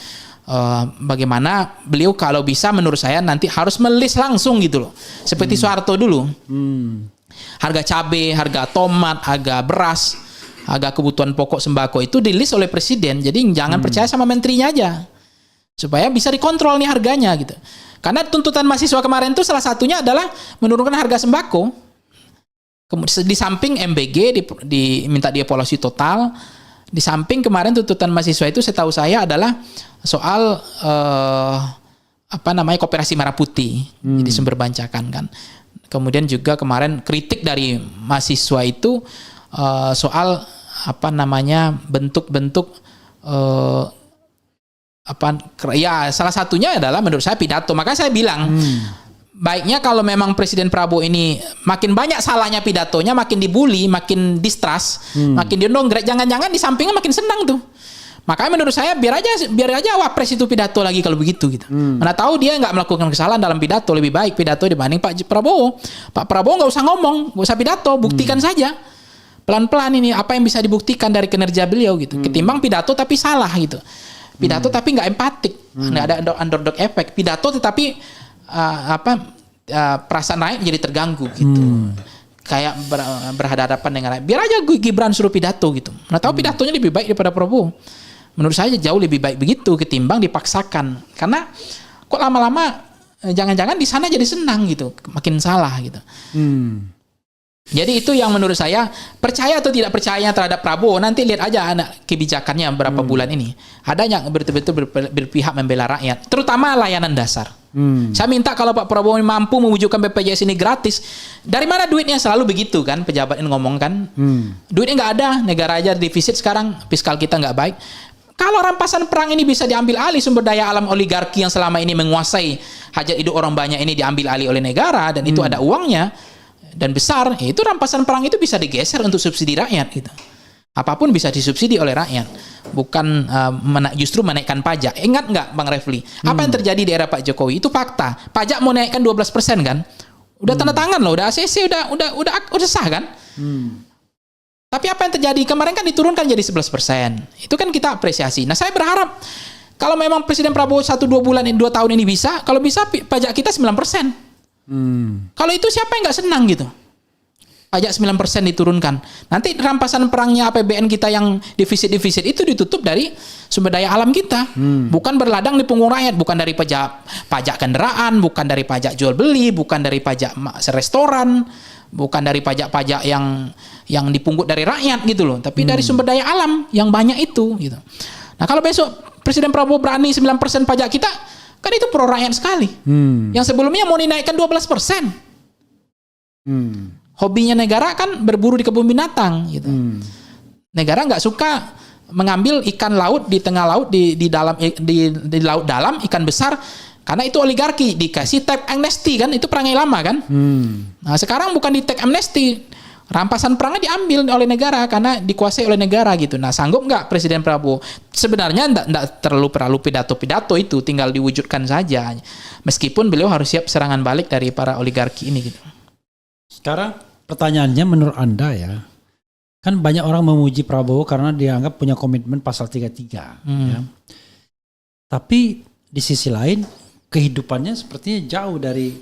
[SPEAKER 1] bagaimana beliau kalau bisa menurut saya nanti harus melis langsung gitu loh. Seperti Soeharto dulu. Harga cabai, harga tomat, harga beras, harga kebutuhan pokok sembako itu di-list oleh presiden. Jadi jangan percaya sama menterinya aja. Supaya bisa dikontrol nih harganya gitu. Karena tuntutan mahasiswa kemarin itu salah satunya adalah menurunkan harga sembako. Di samping MBG diminta dievaluasi total. Di samping kemarin tuntutan mahasiswa itu setahu saya adalah soal koperasi merah putih. Jadi sumber bancakan kan. Kemudian juga kemarin kritik dari mahasiswa itu soal bentuk-bentuk salah satunya adalah menurut saya pidato. Makanya saya bilang baiknya kalau memang Presiden Prabowo ini makin banyak salahnya pidatonya, makin dibully, makin distrust, makin didongkrak, jangan-jangan di sampingnya makin senang tuh. Makanya menurut saya biar aja Wapres itu pidato lagi kalau begitu gitu. Mana tahu dia nggak melakukan kesalahan dalam pidato, lebih baik pidato dibanding Pak Prabowo. Pak Prabowo nggak usah ngomong, nggak usah pidato, buktikan saja. Pelan-pelan ini apa yang bisa dibuktikan dari kinerja beliau gitu. Ketimbang pidato tapi salah gitu. Pidato tapi nggak empatik, nggak ada underdog effect. Pidato tetapi perasaan rakyat jadi terganggu gitu. Kayak berhadapan dengan rakyat. Biar aja Gibran suruh pidato gitu. Nah tahu pidatonya lebih baik daripada Prabowo. Menurut saya jauh lebih baik begitu ketimbang dipaksakan. Karena kok lama-lama jangan-jangan di sana jadi senang gitu, makin salah gitu. Jadi itu yang menurut saya, percaya atau tidak percaya terhadap Prabowo, nanti lihat aja anak kebijakannya beberapa bulan ini. Ada yang betul-betul berpihak membela rakyat, terutama layanan dasar. Saya minta kalau Pak Prabowo mampu mewujudkan BPJS ini gratis, dari mana duitnya? Selalu begitu kan, pejabat ini ngomong kan. Duitnya nggak ada, negara aja defisit sekarang, fiskal kita nggak baik. Kalau rampasan perang ini bisa diambil alih, sumber daya alam oligarki yang selama ini menguasai hajat hidup orang banyak ini diambil alih oleh negara, dan itu ada uangnya, dan besar, itu rampasan perang itu bisa digeser untuk subsidi rakyat gitu. Apapun bisa disubsidi oleh rakyat, bukan justru menaikkan pajak. Ingat nggak Bang Refli, apa yang terjadi di era Pak Jokowi? Itu fakta. Pajak mau naikkan 12% kan? Udah tanda tangan loh, udah ACC, udah sah kan? Tapi apa yang terjadi? Kemarin kan diturunkan jadi 11%. Itu kan kita apresiasi. Nah, saya berharap kalau memang Presiden Prabowo 1-2 tahun ini bisa, kalau bisa pajak kita 9%. Kalau itu siapa yang nggak senang gitu? Pajak 9% diturunkan. Nanti rampasan perangnya APBN kita yang defisit itu ditutup dari sumber daya alam kita. Bukan berladang di punggung rakyat, bukan dari pajak kendaraan, bukan dari pajak jual beli, bukan dari pajak restoran, bukan dari pajak-pajak yang dipungut dari rakyat gitu loh, tapi dari sumber daya alam yang banyak itu gitu. Nah, kalau besok Presiden Prabowo berani 9% pajak kita, kan itu pro rakyat sekali. Yang sebelumnya mau dinaikkan 12%. Hobinya negara kan berburu di kebun binatang gitu. Negara nggak suka mengambil ikan laut di tengah laut, di laut dalam, ikan besar, karena itu oligarki. Dikasih tax amnesty kan, itu perangai lama kan. Nah, sekarang bukan di tax amnesty, rampasan perangnya diambil oleh negara karena dikuasai oleh negara gitu. Nah, sanggup nggak Presiden Prabowo? Sebenarnya nggak perlu pidato-pidato itu, tinggal diwujudkan saja. Meskipun beliau harus siap serangan balik dari para oligarki ini gitu.
[SPEAKER 2] Sekarang pertanyaannya, menurut Anda ya, kan banyak orang memuji Prabowo karena dianggap punya komitmen pasal 33. Ya. Tapi di sisi lain kehidupannya sepertinya jauh dari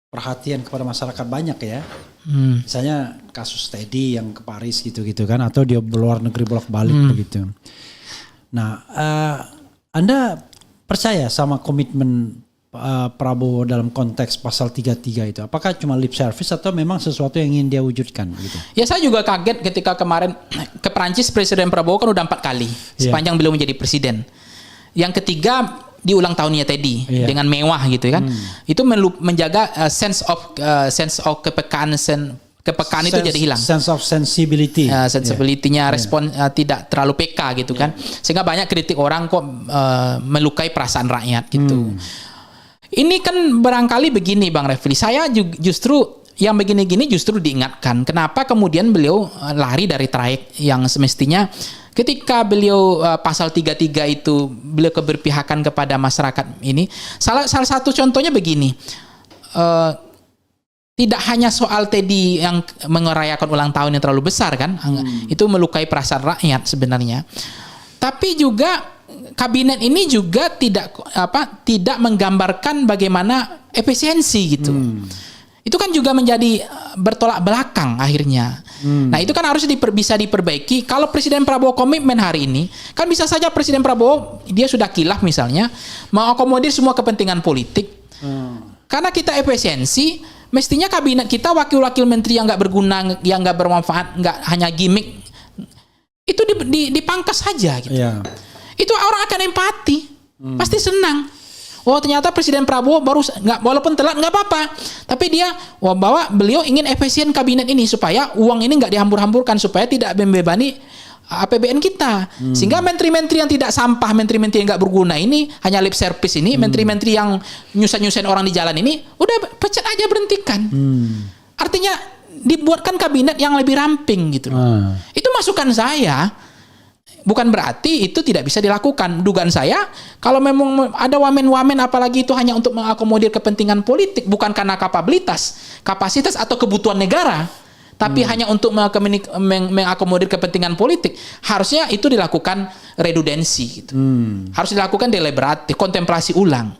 [SPEAKER 2] perhatian kepada masyarakat banyak ya. Misalnya kasus Teddy yang ke Paris gitu-gitu kan, atau dia luar negeri bolak-balik begitu. Nah, Anda percaya sama komitmen Prabowo dalam konteks pasal 33 itu? Apakah cuma lip service atau memang sesuatu yang ingin dia wujudkan gitu? Ya,
[SPEAKER 1] saya juga kaget ketika kemarin ke Prancis Presiden Prabowo kan udah 4 kali sepanjang beliau menjadi presiden. Yang ketiga di ulang tahunnya Teddy dengan mewah gitu kan. Itu menjaga sense of kepekaan itu jadi hilang.
[SPEAKER 2] Sense of sensibility.
[SPEAKER 1] Sensibility-nya respon tidak terlalu PK gitu kan. Sehingga banyak kritik orang kok melukai perasaan rakyat gitu. Ini kan barangkali begini Bang Refli, saya justru yang begini-gini justru diingatkan. Kenapa kemudian beliau lari dari trayek yang semestinya ketika beliau pasal 33 itu beliau keberpihakan kepada masyarakat ini. Salah satu contohnya begini, tidak hanya soal Teddy yang merayakan ulang tahun yang terlalu besar kan, itu melukai perasaan rakyat sebenarnya. Tapi juga kabinet ini juga tidak menggambarkan bagaimana efisiensi gitu. Itu kan juga menjadi bertolak belakang akhirnya. Nah itu kan harus bisa diperbaiki. Kalau Presiden Prabowo komitmen hari ini, kan bisa saja Presiden Prabowo dia sudah kilaf misalnya mengakomodir semua kepentingan politik. Karena kita efisiensi, mestinya kabinet kita wakil-wakil menteri yang nggak berguna, yang nggak bermanfaat, nggak hanya gimmick, itu dipangkas saja gitu. Yeah. Itu orang akan empati, pasti senang. Oh ternyata Presiden Prabowo walaupun telat nggak apa-apa, tapi dia bahwa beliau ingin efisien kabinet ini supaya uang ini nggak dihambur-hamburkan, supaya tidak membebani APBN kita, sehingga menteri-menteri yang tidak sampah, menteri-menteri yang nggak berguna ini, hanya lip service ini, menteri-menteri yang nyusahin orang di jalan ini, udah pecat aja, berhentikan. Artinya dibuatkan kabinet yang lebih ramping gitu. Itu masukan saya. Bukan berarti itu tidak bisa dilakukan. Dugaan saya, kalau memang ada wamen-wamen, apalagi itu hanya untuk mengakomodir kepentingan politik, bukan karena kapasitas atau kebutuhan negara, tapi hanya untuk mengakomodir kepentingan politik, harusnya itu dilakukan redundansi gitu. Harus dilakukan deliberatif, kontemplasi ulang.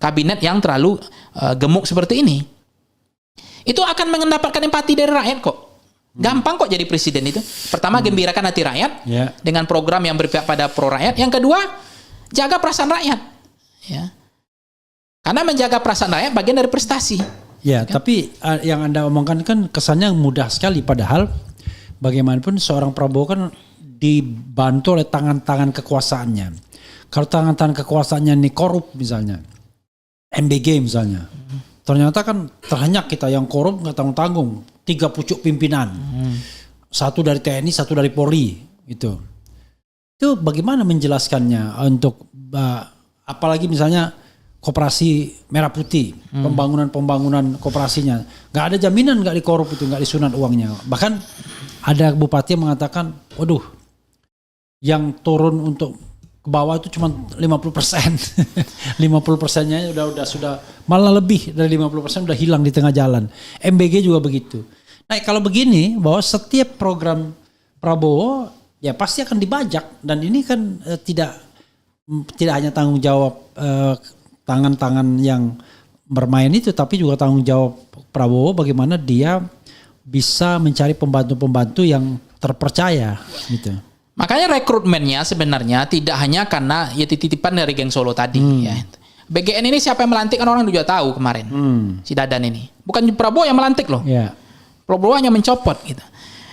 [SPEAKER 1] Kabinet yang terlalu gemuk seperti ini, itu akan mendapatkan empati dari rakyat kok. Gampang kok jadi presiden itu. Pertama, gembirakan hati rakyat dengan program yang berpihak pada pro rakyat. Yang kedua, jaga perasaan rakyat. Ya. Karena menjaga perasaan rakyat bagian dari prestasi.
[SPEAKER 2] Ya, kan? Tapi yang Anda omongkan kan kesannya mudah sekali. Padahal bagaimanapun seorang Prabowo kan dibantu oleh tangan-tangan kekuasaannya. Kalau tangan-tangan kekuasaannya ini korup misalnya, MBG misalnya, ternyata kan terhanyak kita yang korup nggak tanggung-tanggung. 3 pucuk pimpinan, 1 dari TNI, 1 dari Polri, itu bagaimana menjelaskannya untuk apalagi misalnya koperasi Merah Putih, pembangunan koperasinya, nggak ada jaminan nggak dikorup itu, nggak disunat uangnya. Bahkan ada bupati yang mengatakan, waduh, yang turun untuk ke bawah itu cuma 50%. 50%-nya sudah malah lebih dari 50% udah hilang di tengah jalan. MBG juga begitu. Nah, kalau begini bahwa setiap program Prabowo ya pasti akan dibajak, dan ini kan tidak hanya tanggung jawab tangan-tangan yang bermain itu, tapi juga tanggung jawab Prabowo bagaimana dia bisa mencari pembantu-pembantu yang terpercaya gitu.
[SPEAKER 1] Makanya rekrutmennya sebenarnya tidak hanya karena ya titipan dari geng Solo tadi ya. BGN ini siapa yang melantik kan orang juga tahu kemarin. Si Dadan ini. Bukan Prabowo yang melantik loh. Yeah. Prabowo hanya mencopot gitu.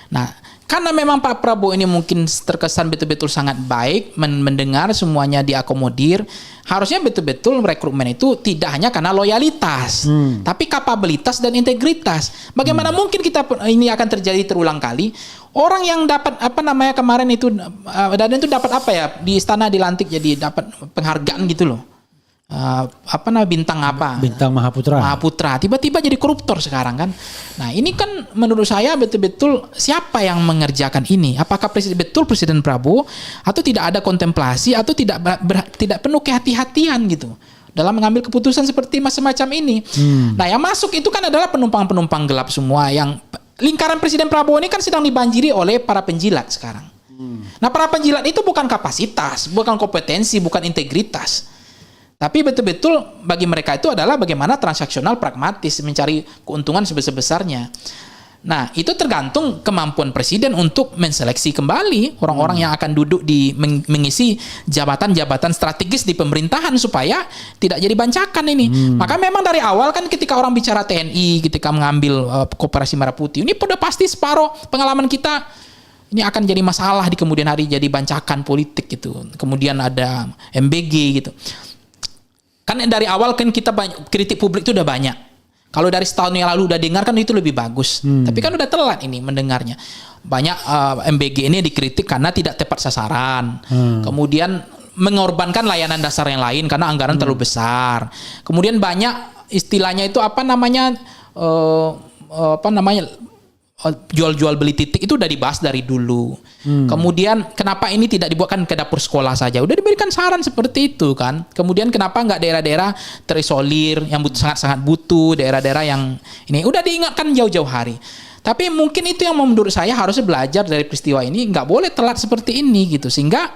[SPEAKER 1] Nah, karena memang Pak Prabowo ini mungkin terkesan betul-betul sangat baik, mendengar semuanya diakomodir, harusnya betul-betul rekrutmen itu tidak hanya karena loyalitas, tapi kapabilitas dan integritas. Bagaimana mungkin ini akan terjadi terulang kali? Orang yang dapat kemarin itu Dadan itu dapat apa ya, di istana dilantik jadi dapat penghargaan gitu loh. Bintang Mahaputra. Tiba-tiba jadi koruptor sekarang kan. Nah, ini kan menurut saya betul-betul siapa yang mengerjakan ini? Apakah Presiden Prabowo, atau tidak ada kontemplasi, atau tidak penuh kehati-hatian gitu dalam mengambil keputusan seperti semacam ini. Nah, yang masuk itu kan adalah penumpang-penumpang gelap semua, yang lingkaran Presiden Prabowo ini kan sedang dibanjiri oleh para penjilat sekarang. Nah, para penjilat itu bukan kapasitas, bukan kompetensi, bukan integritas. Tapi betul-betul bagi mereka itu adalah bagaimana transaksional pragmatis, mencari keuntungan sebesar-besarnya. Nah, itu tergantung kemampuan presiden untuk menseleksi kembali orang-orang yang akan duduk mengisi jabatan-jabatan strategis di pemerintahan supaya tidak jadi bancakan ini. Maka memang dari awal kan ketika orang bicara TNI, ketika mengambil Koperasi Merah Putih, ini pada pasti separuh pengalaman kita ini akan jadi masalah di kemudian hari, jadi bancakan politik gitu. Kemudian ada MBG gitu. Kan dari awal kan kita kritik publik itu udah banyak. Kalau dari setahun yang lalu udah dengar kan itu lebih bagus. Tapi kan udah telat ini mendengarnya. Banyak MBG ini dikritik karena tidak tepat sasaran. Kemudian mengorbankan layanan dasar yang lain karena anggaran terlalu besar. Kemudian banyak istilahnya itu jual-jual beli titik itu udah dibahas dari dulu. Kemudian kenapa ini tidak dibuatkan ke dapur sekolah saja? Udah diberikan saran seperti itu kan. Kemudian kenapa nggak daerah-daerah terisolir yang sangat-sangat butuh, daerah-daerah yang ini udah diingatkan jauh-jauh hari. Tapi mungkin itu yang menurut saya harusnya belajar dari peristiwa ini, nggak boleh telat seperti ini gitu. Sehingga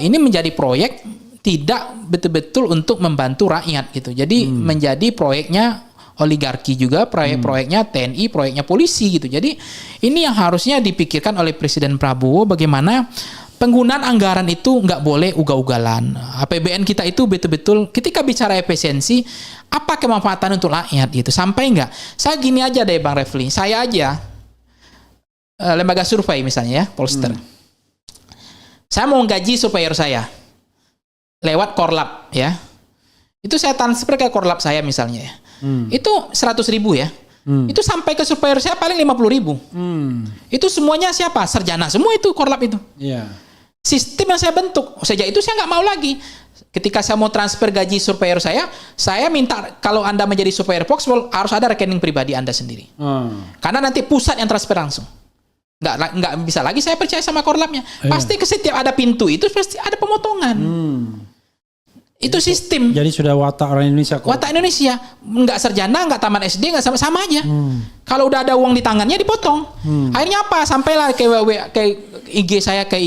[SPEAKER 1] ini menjadi proyek tidak betul-betul untuk membantu rakyat gitu. Jadi menjadi proyeknya oligarki juga, proyeknya TNI, proyeknya polisi gitu. Jadi ini yang harusnya dipikirkan oleh Presiden Prabowo, bagaimana penggunaan anggaran itu nggak boleh ugal-ugalan. APBN kita itu betul-betul ketika bicara efisiensi, apa kemanfaatan untuk rakyat gitu. Sampai nggak? Saya gini aja deh Bang Refli, saya aja lembaga survei misalnya ya, Polster. Saya mau gaji surveyor saya lewat Korlap ya. Itu saya transfer ke Korlap saya misalnya ya. Itu 100.000 ya. Itu sampai ke surveyor saya paling 50.000. Itu semuanya siapa? Sarjana semua itu Korlap itu.
[SPEAKER 2] Iya.
[SPEAKER 1] Sistem yang saya bentuk. Sejak itu saya nggak mau lagi. Ketika saya mau transfer gaji surveyor saya minta kalau Anda menjadi surveyor Foxpol harus ada rekening pribadi Anda sendiri. Karena nanti pusat yang transfer langsung. Nggak bisa lagi saya percaya sama Korlapnya. Pasti ke setiap ada pintu itu pasti ada pemotongan. Itu sistem.
[SPEAKER 2] Jadi sudah watak orang Indonesia.
[SPEAKER 1] Watak Indonesia. Nggak sarjana, nggak taman SD, nggak sama aja. Kalau udah ada uang di tangannya dipotong. Akhirnya apa? Sampailah ke IG saya, ke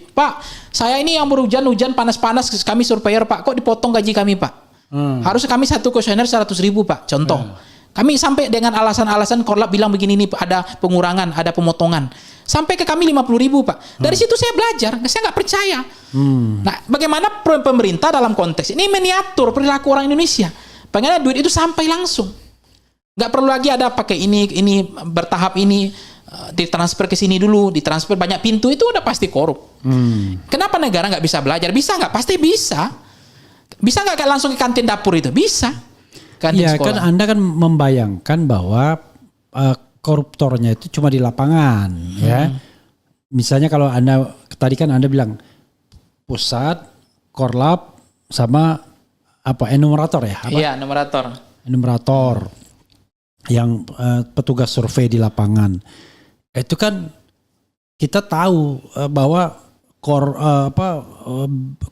[SPEAKER 1] Pak, saya ini yang berhujan-hujan panas-panas, kami surveyor Pak, kok dipotong gaji kami Pak? Harus kami satu kuesioner 100.000 Pak, contoh. Kami sampai dengan alasan-alasan Korlap bilang begini nih, ada pengurangan, ada pemotongan. Sampai ke kami 50.000 Pak. Dari situ saya belajar, saya nggak percaya. Nah, bagaimana pemerintah dalam konteks ini meniatur perilaku orang Indonesia. Pengennya duit itu sampai langsung. Nggak perlu lagi ada pakai ini bertahap ini, ditransfer ke sini dulu, ditransfer banyak pintu, itu udah pasti korup. Kenapa negara nggak bisa belajar? Bisa nggak? Pasti bisa. Bisa nggak langsung ke kantin dapur itu? Bisa.
[SPEAKER 2] Iya kan Anda kan membayangkan bahwa koruptornya itu cuma di lapangan ya. Misalnya kalau Anda tadi kan Anda bilang pusat, Korlap sama apa enumerator ya?
[SPEAKER 1] Iya, enumerator.
[SPEAKER 2] Enumerator yang petugas survei di lapangan. Itu kan kita tahu bahwa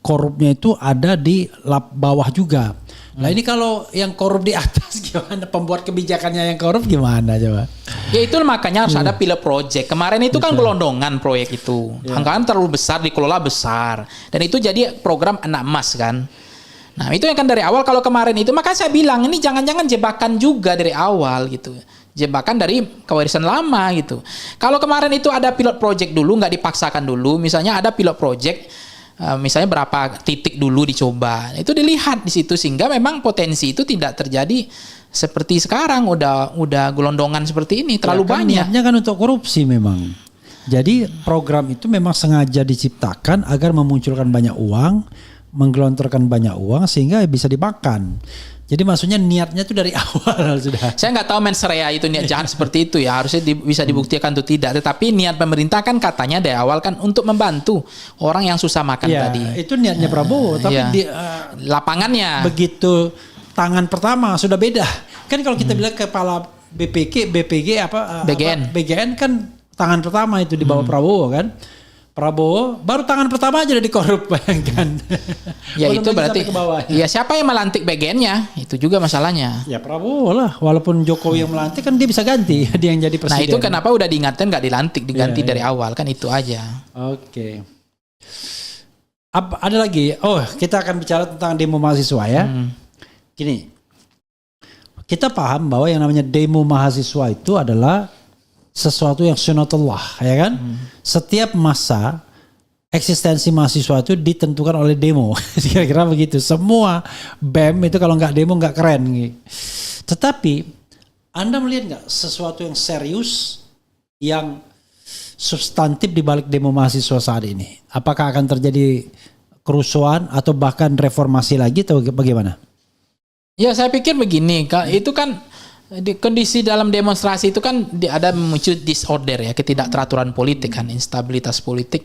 [SPEAKER 2] korupnya itu ada di bawah juga. Nah ini kalau yang korup di atas gimana? Pembuat kebijakannya yang korup gimana coba?
[SPEAKER 1] Ya itu makanya harus ada pilot project. Kemarin itu kan gelondongan proyek itu. Anggaran terlalu besar, dikelola besar. Dan itu jadi program anak emas kan. Nah itu yang kan dari awal kalau kemarin itu. Maka saya bilang ini jangan-jangan jebakan juga dari awal gitu. Jebakan dari kewarisan lama gitu. Kalau kemarin itu ada pilot project dulu, nggak dipaksakan dulu. Misalnya ada pilot project, misalnya berapa titik dulu dicoba. Itu dilihat di situ sehingga memang potensi itu tidak terjadi seperti sekarang udah gelondongan seperti ini terlalu banyak.
[SPEAKER 2] Niatnya kan untuk korupsi memang. Jadi program itu memang sengaja diciptakan agar memunculkan banyak uang, menggelontorkan banyak uang sehingga bisa dimakan. Jadi maksudnya niatnya itu dari awal sudah. Saya
[SPEAKER 1] nggak tahu mensrea itu niat jahat seperti itu ya. Harusnya bisa dibuktikan atau tidak. Tetapi niat pemerintah kan katanya dari awal kan untuk membantu orang yang susah makan tadi.
[SPEAKER 2] Itu niatnya Prabowo. Tapi di
[SPEAKER 1] lapangannya
[SPEAKER 2] begitu tangan pertama sudah beda. Kan kalau kita bilang kepala BPG BGN kan tangan pertama itu di bawah Prabowo kan. Prabowo baru tangan pertama aja udah dikorup, bayangkan.
[SPEAKER 1] Ya itu berarti ya siapa yang melantik BGN-nya itu juga masalahnya.
[SPEAKER 2] Ya Prabowo lah, walaupun Jokowi yang melantik kan dia bisa ganti dia yang jadi presiden.
[SPEAKER 1] Nah itu kenapa udah diingatkan nggak dilantik, diganti dari awal kan itu aja.
[SPEAKER 2] Oke. Ada lagi? Oh kita akan bicara tentang demo mahasiswa ya. Gini, kita paham bahwa yang namanya demo mahasiswa itu adalah sesuatu yang sunatullah, ya kan? Setiap masa eksistensi mahasiswa itu ditentukan oleh demo. Kira-kira begitu. Semua BEM itu kalau nggak demo nggak keren. Gitu. Tetapi Anda melihat nggak sesuatu yang serius, yang substantif di balik demo mahasiswa saat ini? Apakah akan terjadi kerusuhan atau bahkan reformasi lagi atau bagaimana?
[SPEAKER 1] Ya saya pikir begini, itu kan di kondisi dalam demonstrasi itu kan ada muncul disorder ya, ketidakteraturan politik kan, instabilitas politik,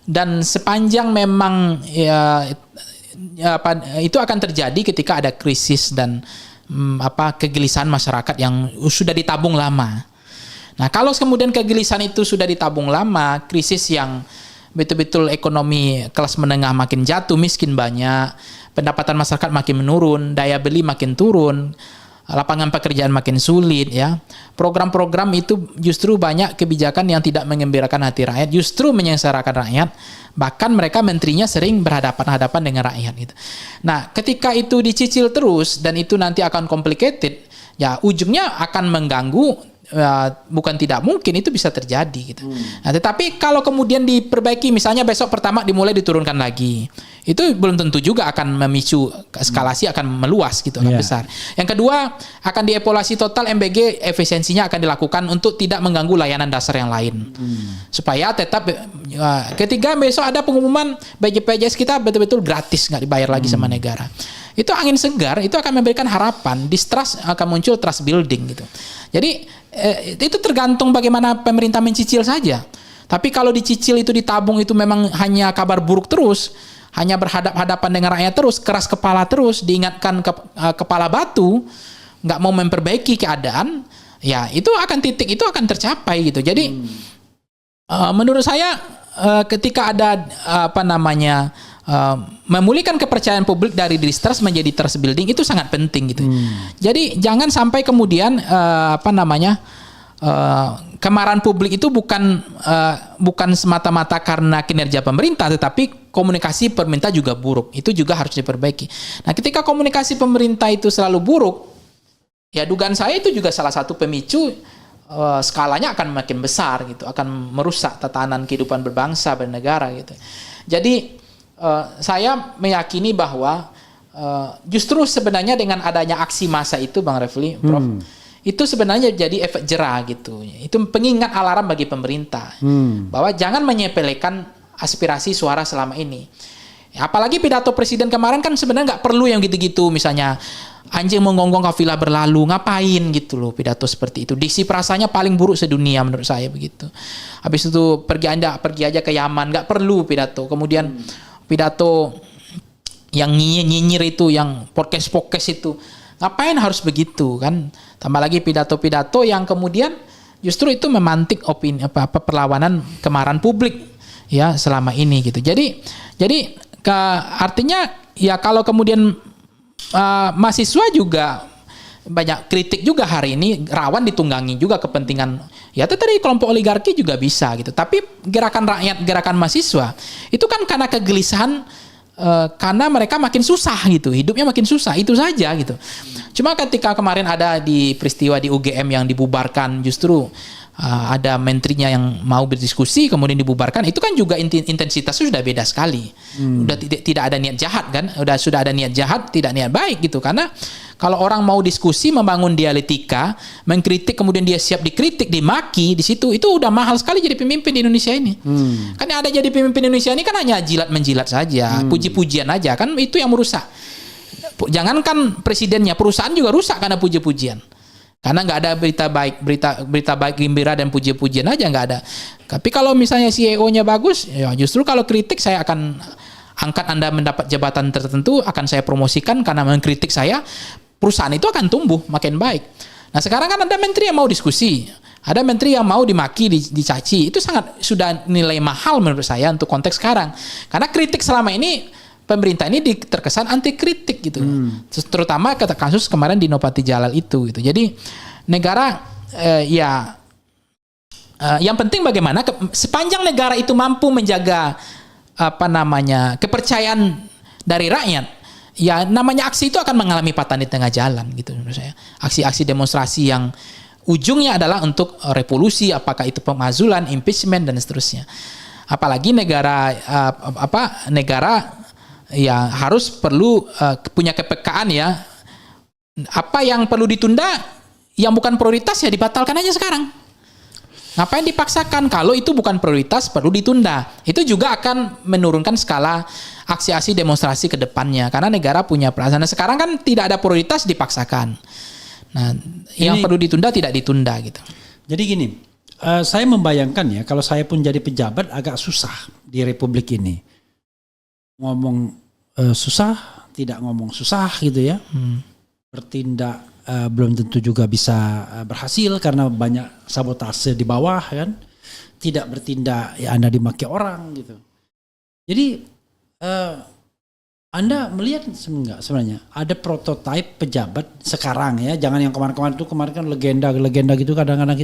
[SPEAKER 1] dan sepanjang memang itu akan terjadi ketika ada krisis dan kegelisahan masyarakat yang sudah ditabung lama. Nah kalau kemudian kegelisahan itu sudah ditabung lama, krisis yang betul-betul ekonomi kelas menengah makin jatuh, miskin banyak, pendapatan masyarakat makin menurun, daya beli makin turun, lapangan pekerjaan makin sulit ya. Program-program itu justru banyak kebijakan yang tidak mengembirakan hati rakyat, justru menyengsarakan rakyat. Bahkan mereka menterinya sering berhadapan-hadapan dengan rakyat gitu. Nah, ketika itu dicicil terus dan itu nanti akan complicated, ya ujungnya akan mengganggu. Bukan tidak mungkin itu bisa terjadi gitu. Nah, tetapi kalau kemudian diperbaiki, misalnya besok pertama dimulai diturunkan lagi, itu belum tentu juga akan memicu eskalasi, akan meluas gitu, akan besar. Yang kedua, akan dievaluasi total MBG, efisiensinya akan dilakukan untuk tidak mengganggu layanan dasar yang lain, supaya tetap ketiga besok ada pengumuman BPJS kita betul-betul gratis, nggak dibayar lagi sama negara. Itu angin segar, itu akan memberikan harapan, distrust akan muncul, trust building gitu. Jadi itu tergantung bagaimana pemerintah mencicil saja. Tapi kalau dicicil itu ditabung itu memang hanya kabar buruk terus, hanya berhadap-hadapan dengan rakyat terus, keras kepala terus, diingatkan kepala batu, nggak mau memperbaiki keadaan, ya itu akan titik itu akan tercapai gitu. Jadi menurut saya ketika ada memulihkan kepercayaan publik dari distrust menjadi trust building itu sangat penting gitu. Jadi jangan sampai kemudian kemarahan publik itu bukan semata-mata karena kinerja pemerintah, tetapi komunikasi pemerintah juga buruk. Itu juga harus diperbaiki. Nah, ketika komunikasi pemerintah itu selalu buruk, ya dugaan saya itu juga salah satu pemicu skalanya akan makin besar gitu, akan merusak tatanan kehidupan berbangsa bernegara gitu. Jadi saya meyakini bahwa justru sebenarnya dengan adanya aksi massa itu, Bang Refli, Prof, itu sebenarnya jadi efek jerah gitu. Itu pengingat alarm bagi pemerintah bahwa jangan menyepelekan aspirasi suara selama ini. Apalagi pidato presiden kemarin kan sebenarnya nggak perlu yang gitu-gitu, misalnya anjing menggonggong kafilah berlalu, ngapain gitu loh pidato seperti itu. Diksi perasanya paling buruk sedunia menurut saya begitu. Habis itu pergi aja ke Yaman, nggak perlu pidato. Kemudian pidato yang nyinyir itu, yang podcast itu, ngapain harus begitu kan? Tambah lagi pidato-pidato yang kemudian justru itu memantik opini perlawanan kemarahan publik ya selama ini gitu. Jadi artinya ya kalau kemudian mahasiswa juga banyak kritik juga hari ini, rawan ditunggangi juga kepentingan ya tadi kelompok oligarki juga bisa gitu. Tapi gerakan rakyat, gerakan mahasiswa itu kan karena kegelisahan, karena mereka makin susah gitu, hidupnya makin susah, itu saja gitu. Cuma ketika kemarin ada di peristiwa di UGM yang dibubarkan, justru ada menterinya yang mau berdiskusi kemudian dibubarkan, itu kan juga intensitasnya sudah beda sekali. Udah tidak ada niat jahat kan, sudah ada niat jahat, tidak niat baik gitu. Karena kalau orang mau diskusi, membangun dialektika, mengkritik kemudian dia siap dikritik, dimaki di situ, itu udah mahal sekali jadi pemimpin di Indonesia ini. Kan yang ada jadi pemimpin Indonesia ini kan hanya jilat menjilat saja, puji-pujian aja, kan itu yang merusak. Jangankan presidennya, perusahaan juga rusak karena puji-pujian. Karena nggak ada berita baik gembira dan puji-pujian aja nggak ada. Tapi kalau misalnya CEO-nya bagus, ya justru kalau kritik saya akan angkat Anda mendapat jabatan tertentu, akan saya promosikan karena mengkritik saya, perusahaan itu akan tumbuh makin baik. Nah sekarang kan ada menteri yang mau diskusi, ada menteri yang mau dimaki, dicaci, itu sudah nilai mahal menurut saya untuk konteks sekarang. Karena kritik selama ini pemerintah ini terkesan anti kritik gitu, terutama kata kasus kemarin di Nopati Jalal itu gitu. Jadi negara yang penting bagaimana sepanjang negara itu mampu menjaga kepercayaan dari rakyat, ya namanya aksi itu akan mengalami patahan di tengah jalan gitu menurut saya. Aksi-aksi demonstrasi yang ujungnya adalah untuk revolusi, apakah itu pemazulan, impeachment dan seterusnya. Apalagi negara ya harus perlu punya kepekaan ya. Apa yang perlu ditunda, yang bukan prioritas ya dibatalkan aja sekarang. Ngapain dipaksakan? Kalau itu bukan prioritas perlu ditunda. Itu juga akan menurunkan skala aksi-aksi demonstrasi ke depannya. Karena negara punya perasaan. Sekarang kan tidak ada prioritas dipaksakan. Nah, yang perlu ditunda tidak ditunda gitu.
[SPEAKER 2] Jadi gini, saya membayangkan ya kalau saya pun jadi pejabat agak susah di Republik ini. Ngomong susah, tidak ngomong susah gitu ya. Bertindak belum tentu juga bisa berhasil karena banyak sabotase di bawah kan. Tidak bertindak ya Anda dimaki orang gitu. Jadi Anda melihat enggak sebenarnya ada prototipe pejabat sekarang ya, jangan yang kemarin kan legenda gitu, kadang-kadang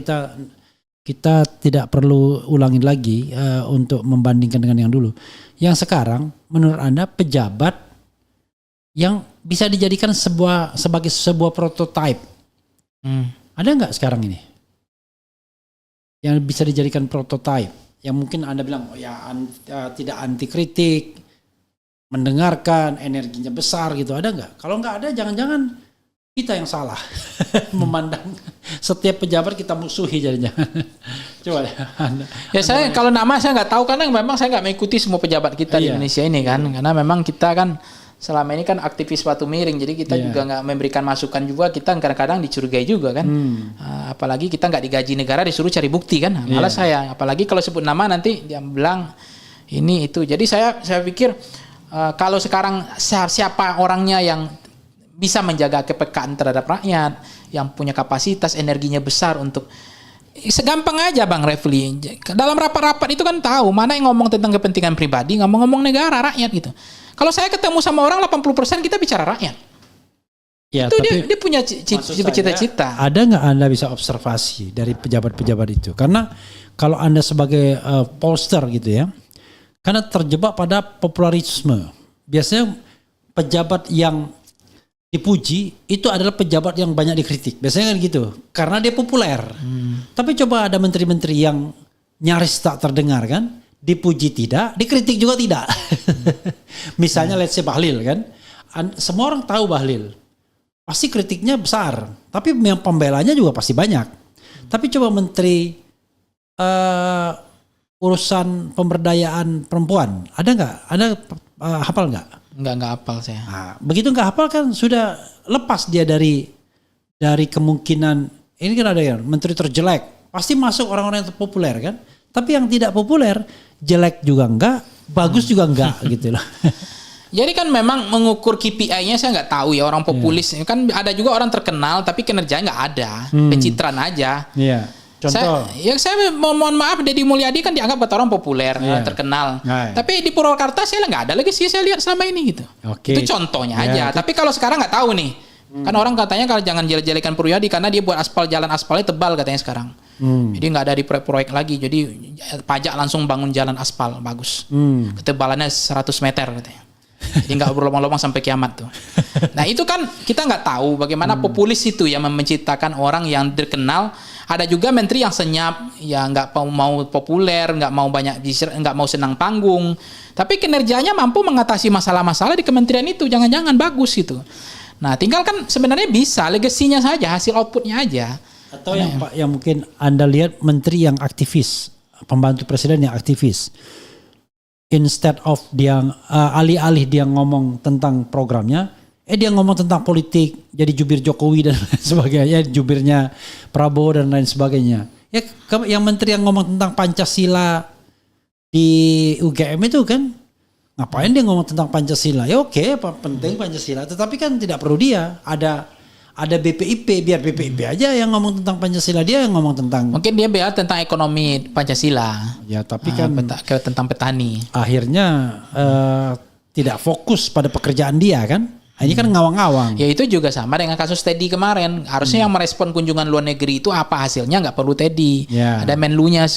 [SPEAKER 2] kita tidak perlu ulangin lagi untuk membandingkan dengan yang dulu. Yang sekarang menurut Anda pejabat yang bisa dijadikan sebagai sebuah prototipe. Ada nggak sekarang ini yang bisa dijadikan prototipe? Yang mungkin Anda bilang tidak anti kritik, mendengarkan, energinya besar gitu, ada nggak? Kalau nggak ada, jangan-jangan kita yang salah memandang setiap pejabat kita musuhi jadinya. Coba deh.
[SPEAKER 1] Saya kalau nama saya nggak tahu karena memang saya nggak mengikuti semua pejabat kita di Indonesia ini kan, karena memang kita kan selama ini kan aktivis batu miring, jadi kita juga nggak memberikan masukan juga, kita kadang-kadang dicurigai juga kan. Apalagi kita nggak digaji negara disuruh cari bukti kan, malah saya apalagi kalau sebut nama nanti dia bilang ini itu. Jadi saya pikir kalau sekarang siapa orangnya yang bisa menjaga kepekaan terhadap rakyat, yang punya kapasitas energinya besar untuk segampang aja Bang Refli. Dalam rapat-rapat itu kan tahu mana yang ngomong tentang kepentingan pribadi, ngomong negara, rakyat gitu. Kalau saya ketemu sama orang 80% kita bicara rakyat. Ya, itu dia punya cita-cita.
[SPEAKER 2] Ada nggak Anda bisa observasi dari pejabat-pejabat itu? Karena kalau Anda sebagai pollster gitu ya, karena terjebak pada popularisme. Biasanya pejabat yang dipuji itu adalah pejabat yang banyak dikritik. Biasanya kan gitu. Karena dia populer. Tapi coba ada menteri-menteri yang nyaris tak terdengar kan. Dipuji tidak, dikritik juga tidak. Misalnya let's say Bahlil kan. Semua orang tahu Bahlil. Pasti kritiknya besar. Tapi yang pembelanya juga pasti banyak. Tapi coba menteri urusan pemberdayaan perempuan. Ada nggak? Ada hafal nggak?
[SPEAKER 1] Nggak hafal saya.
[SPEAKER 2] Nah, begitu nggak hafal kan sudah lepas dia dari kemungkinan. Ini kan ada yang menteri terjelek. Pasti masuk orang-orang yang terpopuler kan. Tapi yang tidak populer, jelek juga enggak, bagus juga enggak gitu loh.
[SPEAKER 1] Jadi kan memang mengukur KPI-nya saya nggak tahu ya, orang populis. Kan ada juga orang terkenal tapi kinerjanya nggak ada, pencitraan aja.
[SPEAKER 2] Iya. Contoh.
[SPEAKER 1] Saya mohon maaf, Deddy Mulyadi kan dianggap orang populer, terkenal. Tapi di Purwakarta saya nggak ada lagi sih saya lihat selama ini gitu. Itu contohnya aja. Tapi kalau sekarang nggak tahu nih. Kan orang katanya kalau jangan jelek-jelekan Purwadi karena dia buat jalan aspalnya tebal katanya sekarang. Jadi nggak ada di proyek lagi. Jadi pajak langsung bangun jalan aspal bagus. Ketebalannya 100 meter katanya. Jadi nggak berlomang-lomang sampai kiamat tuh. Nah itu kan kita nggak tahu bagaimana populis itu yang menciptakan orang yang terkenal. Ada juga menteri yang senyap, ya nggak mau populer, nggak mau banyak, nggak mau senang panggung. Tapi kinerjanya mampu mengatasi masalah-masalah di kementerian itu. Jangan-jangan bagus itu. Nah, tinggal kan sebenarnya bisa legasinya saja, hasil outputnya aja.
[SPEAKER 2] Atau yang mungkin Anda lihat menteri yang aktivis, pembantu presiden yang aktivis. Instead of dia alih-alih dia ngomong tentang programnya, dia ngomong tentang politik, jadi jubir Jokowi dan lain sebagainya, jubirnya Prabowo dan lain sebagainya. Ya, yang menteri yang ngomong tentang Pancasila di UGM itu kan, ngapain dia ngomong tentang Pancasila? Ya oke, penting Pancasila, tetapi kan tidak perlu dia. Ada BPIP, biar BPIP aja yang ngomong tentang Pancasila, dia yang ngomong tentang.
[SPEAKER 1] Mungkin dia bilang tentang ekonomi Pancasila.
[SPEAKER 2] Ya tapi kan
[SPEAKER 1] tentang petani.
[SPEAKER 2] Akhirnya tidak fokus pada pekerjaan dia kan. Ini kan ngawang-ngawang.
[SPEAKER 1] Ya itu juga sama dengan kasus Teddy kemarin. Harusnya yang merespon kunjungan luar negeri itu apa hasilnya, nggak perlu Teddy. Ada menlunya.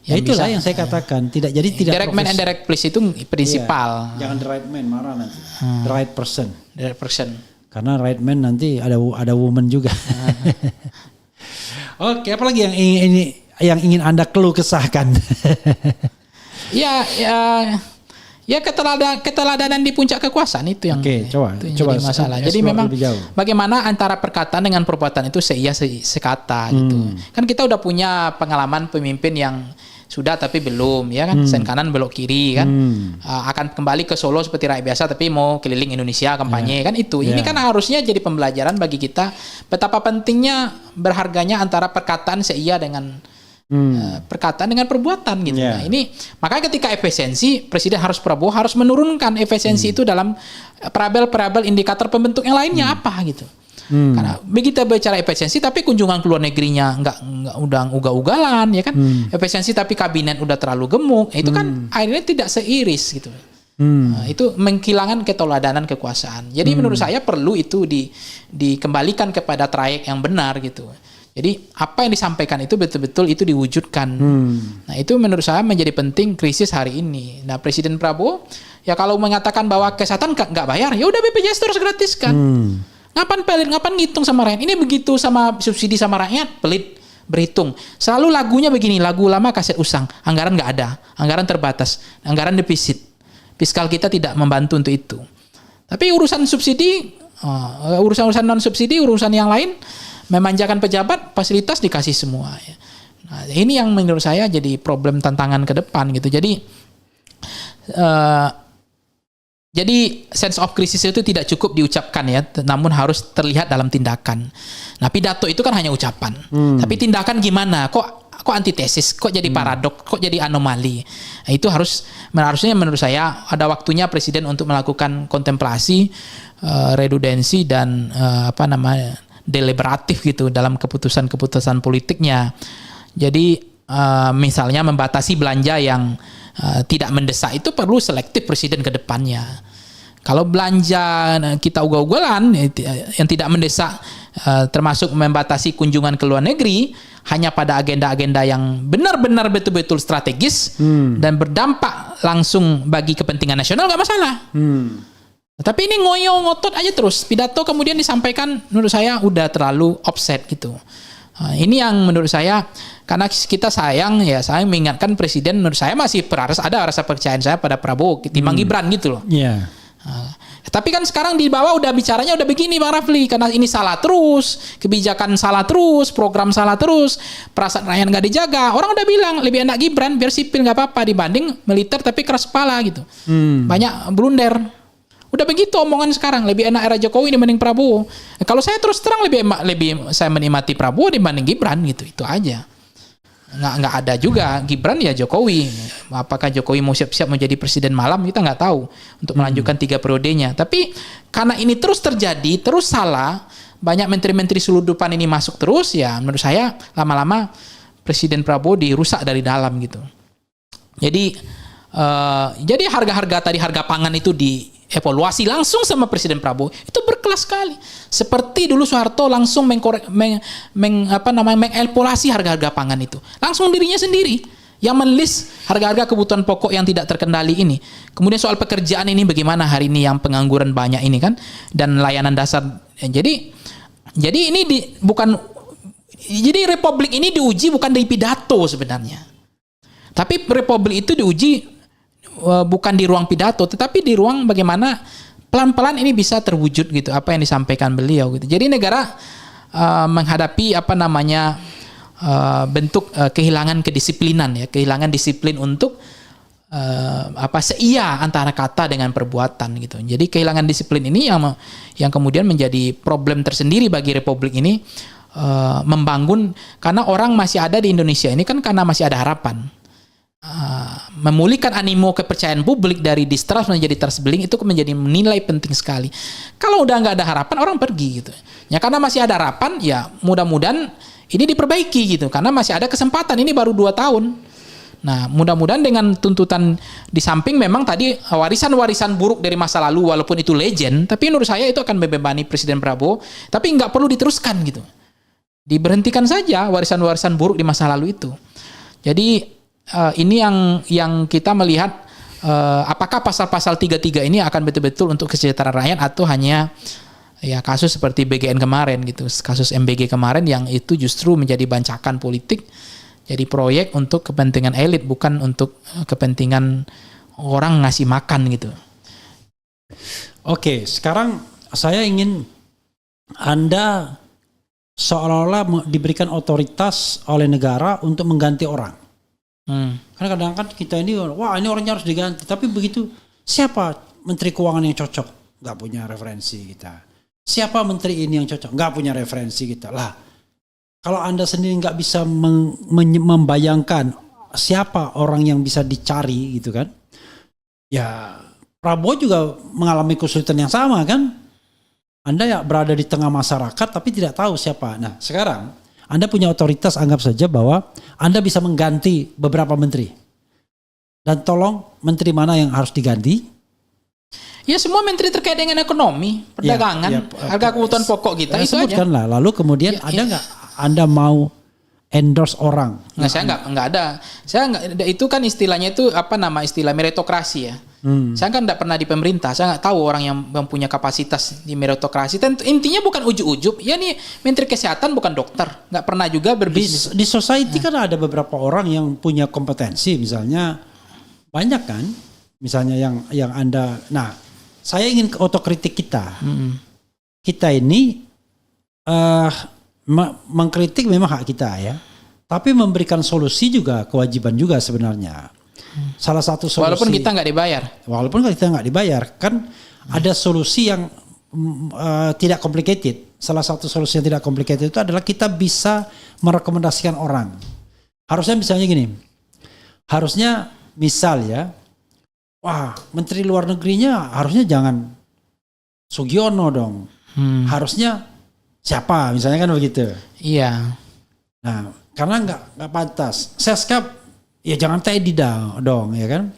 [SPEAKER 2] Ya itulah yang saya katakan, tidak
[SPEAKER 1] direct man and direct place itu prinsipal.
[SPEAKER 2] Jangan the right man, marah nanti. The right person.
[SPEAKER 1] The right person.
[SPEAKER 2] Karena right man nanti ada woman juga. Oke, apalagi yang ingin Anda keluh kesahkan?
[SPEAKER 1] Ya keteladanan di puncak kekuasaan itu yang coba masalah. Jadi memang bagaimana antara perkataan dengan perbuatan itu seia sekata gitu. Kan kita udah punya pengalaman pemimpin yang sudah tapi belum ya kan, sen kanan belok kiri kan, akan kembali ke Solo seperti rakyat biasa tapi mau keliling Indonesia kampanye kan itu. Ini kan harusnya jadi pembelajaran bagi kita betapa pentingnya berharganya antara perkataan seia dengan perkataan dengan perbuatan gitu. Nah, ini makanya ketika efisiensi Presiden Prabowo harus menurunkan efisiensi itu dalam parabel indikator pembentuk yang lainnya apa gitu. Karena begitu bicara efisiensi tapi kunjungan ke luar negerinya nggak udah ugal-ugalan ya kan. Efisiensi tapi kabinet udah terlalu gemuk. Itu kan akhirnya tidak seiris gitu. Itu menghilangkan keteladanan kekuasaan. Jadi menurut saya perlu itu dikembalikan kepada trayek yang benar gitu. Jadi apa yang disampaikan itu betul-betul itu diwujudkan. Nah itu menurut saya menjadi penting krisis hari ini. Nah Presiden Prabowo ya kalau mengatakan bahwa kesehatan nggak bayar, ya udah BPJS terus gratiskan. Ngapain pelit, ngapain ngitung sama rakyat? Ini begitu sama subsidi sama rakyat, pelit berhitung. Selalu lagunya begini, lagu lama kaset usang. Anggaran nggak ada, anggaran terbatas, anggaran defisit. Fiskal kita tidak membantu untuk itu. Tapi urusan subsidi, urusan non subsidi, urusan yang lain, memanjakan pejabat, fasilitas dikasih semua. Nah, ini yang menurut saya jadi problem tantangan ke depan gitu. Jadi sense of crisis itu tidak cukup diucapkan ya, namun harus terlihat dalam tindakan. Nah pidato itu kan hanya ucapan, tapi tindakan gimana? Kok antitesis? Kok jadi paradok? Kok jadi anomali? Nah, itu harusnya menurut saya ada waktunya Presiden untuk melakukan kontemplasi, redudensi dan deliberatif gitu dalam keputusan-keputusan politiknya. Jadi misalnya membatasi belanja yang tidak mendesak itu perlu selektif Presiden ke depannya. Kalau belanja kita ugal-ugalan yang tidak mendesak termasuk membatasi kunjungan ke luar negeri hanya pada agenda-agenda yang benar-benar betul-betul strategis dan berdampak langsung bagi kepentingan nasional nggak masalah. Tapi ini ngoyo ngotot aja terus. Pidato kemudian disampaikan menurut saya udah terlalu offset gitu. Ini yang menurut saya karena kita sayang ya saya mengingatkan Presiden menurut saya masih ada rasa percayaan saya pada Prabowo ketimbang Gibran gitu loh. Tapi kan sekarang di bawah udah bicaranya udah begini Bang Rafli karena ini salah terus, kebijakan salah terus, program salah terus, perasaan rakyat nggak dijaga. Orang udah bilang lebih enak Gibran biar sipil nggak apa-apa dibanding militer tapi keras kepala gitu. Banyak blunder. Udah begitu omongan sekarang lebih enak era Jokowi dibanding Prabowo. Kalau saya terus terang lebih saya menikmati Prabowo dibanding Gibran gitu itu aja. Nggak ada juga Gibran ya Jokowi. Apakah Jokowi mau siap-siap menjadi presiden malam kita nggak tahu untuk melanjutkan 3 periodenya. Tapi karena ini terus terjadi terus salah banyak menteri-menteri seludupan ini masuk terus ya menurut saya lama-lama Presiden Prabowo dirusak dari dalam gitu. Jadi harga-harga tadi harga pangan itu dievaluasi langsung sama Presiden Prabowo itu berkelas sekali. Seperti dulu Soeharto langsung mengevaluasi harga-harga pangan itu. Langsung dirinya sendiri yang menulis harga-harga kebutuhan pokok yang tidak terkendali ini. Kemudian soal pekerjaan ini bagaimana hari ini yang pengangguran banyak ini kan dan layanan dasar. Jadi ini jadi republik ini diuji bukan dari pidato sebenarnya. Tapi republik itu diuji bukan di ruang pidato tetapi di ruang bagaimana pelan-pelan ini bisa terwujud gitu apa yang disampaikan beliau gitu. Jadi negara menghadapi bentuk kehilangan kedisiplinan ya, kehilangan disiplin untuk seia antara kata dengan perbuatan gitu. Jadi kehilangan disiplin ini yang kemudian menjadi problem tersendiri bagi republik ini membangun karena orang masih ada di Indonesia ini kan karena masih ada harapan. Memulihkan animo kepercayaan publik dari distrust menjadi trust building itu menjadi nilai penting sekali. Kalau udah nggak ada harapan orang pergi gitu. Ya karena masih ada harapan ya mudah-mudahan ini diperbaiki gitu karena masih ada kesempatan ini baru 2 tahun. Nah mudah-mudahan dengan tuntutan di samping memang tadi warisan-warisan buruk dari masa lalu walaupun itu legend tapi menurut saya itu akan membebani Presiden Prabowo tapi nggak perlu diteruskan gitu. Diberhentikan saja warisan-warisan buruk di masa lalu itu. Jadi ini yang kita melihat apakah pasal-pasal 33 ini akan betul-betul untuk kesejahteraan rakyat atau hanya ya kasus seperti BGN kemarin gitu, kasus MBG kemarin yang itu justru menjadi bancakan politik, jadi proyek untuk kepentingan elit bukan untuk kepentingan orang ngasih makan gitu.
[SPEAKER 2] Oke, sekarang saya ingin Anda seolah-olah diberikan otoritas oleh negara untuk mengganti orang. Karena kadang kan kita ini, wah ini orangnya harus diganti. Tapi begitu, siapa menteri keuangan yang cocok? Nggak punya referensi kita. Siapa menteri ini yang cocok? Nggak punya referensi kita. Lah, kalau Anda sendiri nggak bisa membayangkan siapa orang yang bisa dicari gitu kan? Ya, Prabowo juga mengalami kesulitan yang sama kan? Anda ya berada di tengah masyarakat tapi tidak tahu siapa. Nah, sekarang Anda punya otoritas, anggap saja bahwa Anda bisa mengganti beberapa menteri. Dan tolong menteri mana yang harus diganti,
[SPEAKER 1] Ya semua menteri terkait dengan ekonomi, perdagangan, harga kebutuhan pokok kita itu aja.
[SPEAKER 2] Sebutkanlah. Lalu kemudian ada nggak Anda mau endorse orang?
[SPEAKER 1] Nggak, saya nggak ada. Saya nggak, itu kan istilahnya itu istilah meritokrasi ya. Saya kan nggak pernah di pemerintah, saya nggak tahu orang yang mempunyai kapasitas di meritokrasi. Tentu intinya bukan ujub-ujub. Ya nih Menteri Kesehatan bukan dokter, nggak pernah juga berbisnis.
[SPEAKER 2] Di society kan ada beberapa orang yang punya kompetensi, misalnya banyak kan, misalnya yang Anda. Nah, saya ingin otokritik kita. Kita ini mengkritik memang hak kita ya, tapi memberikan solusi juga kewajiban juga sebenarnya. Salah satu solusi,
[SPEAKER 1] walaupun kita nggak dibayar, kan ada solusi yang
[SPEAKER 2] tidak complicated. Salah satu solusi yang tidak complicated itu adalah kita bisa merekomendasikan orang. Harusnya misalnya gini, harusnya misal ya, wah Menteri Luar Negerinya harusnya jangan Sugiono dong, harusnya siapa misalnya kan begitu.
[SPEAKER 1] Iya.
[SPEAKER 2] Nah karena nggak pantas. Seskap ya jangan Teddy dong ya kan.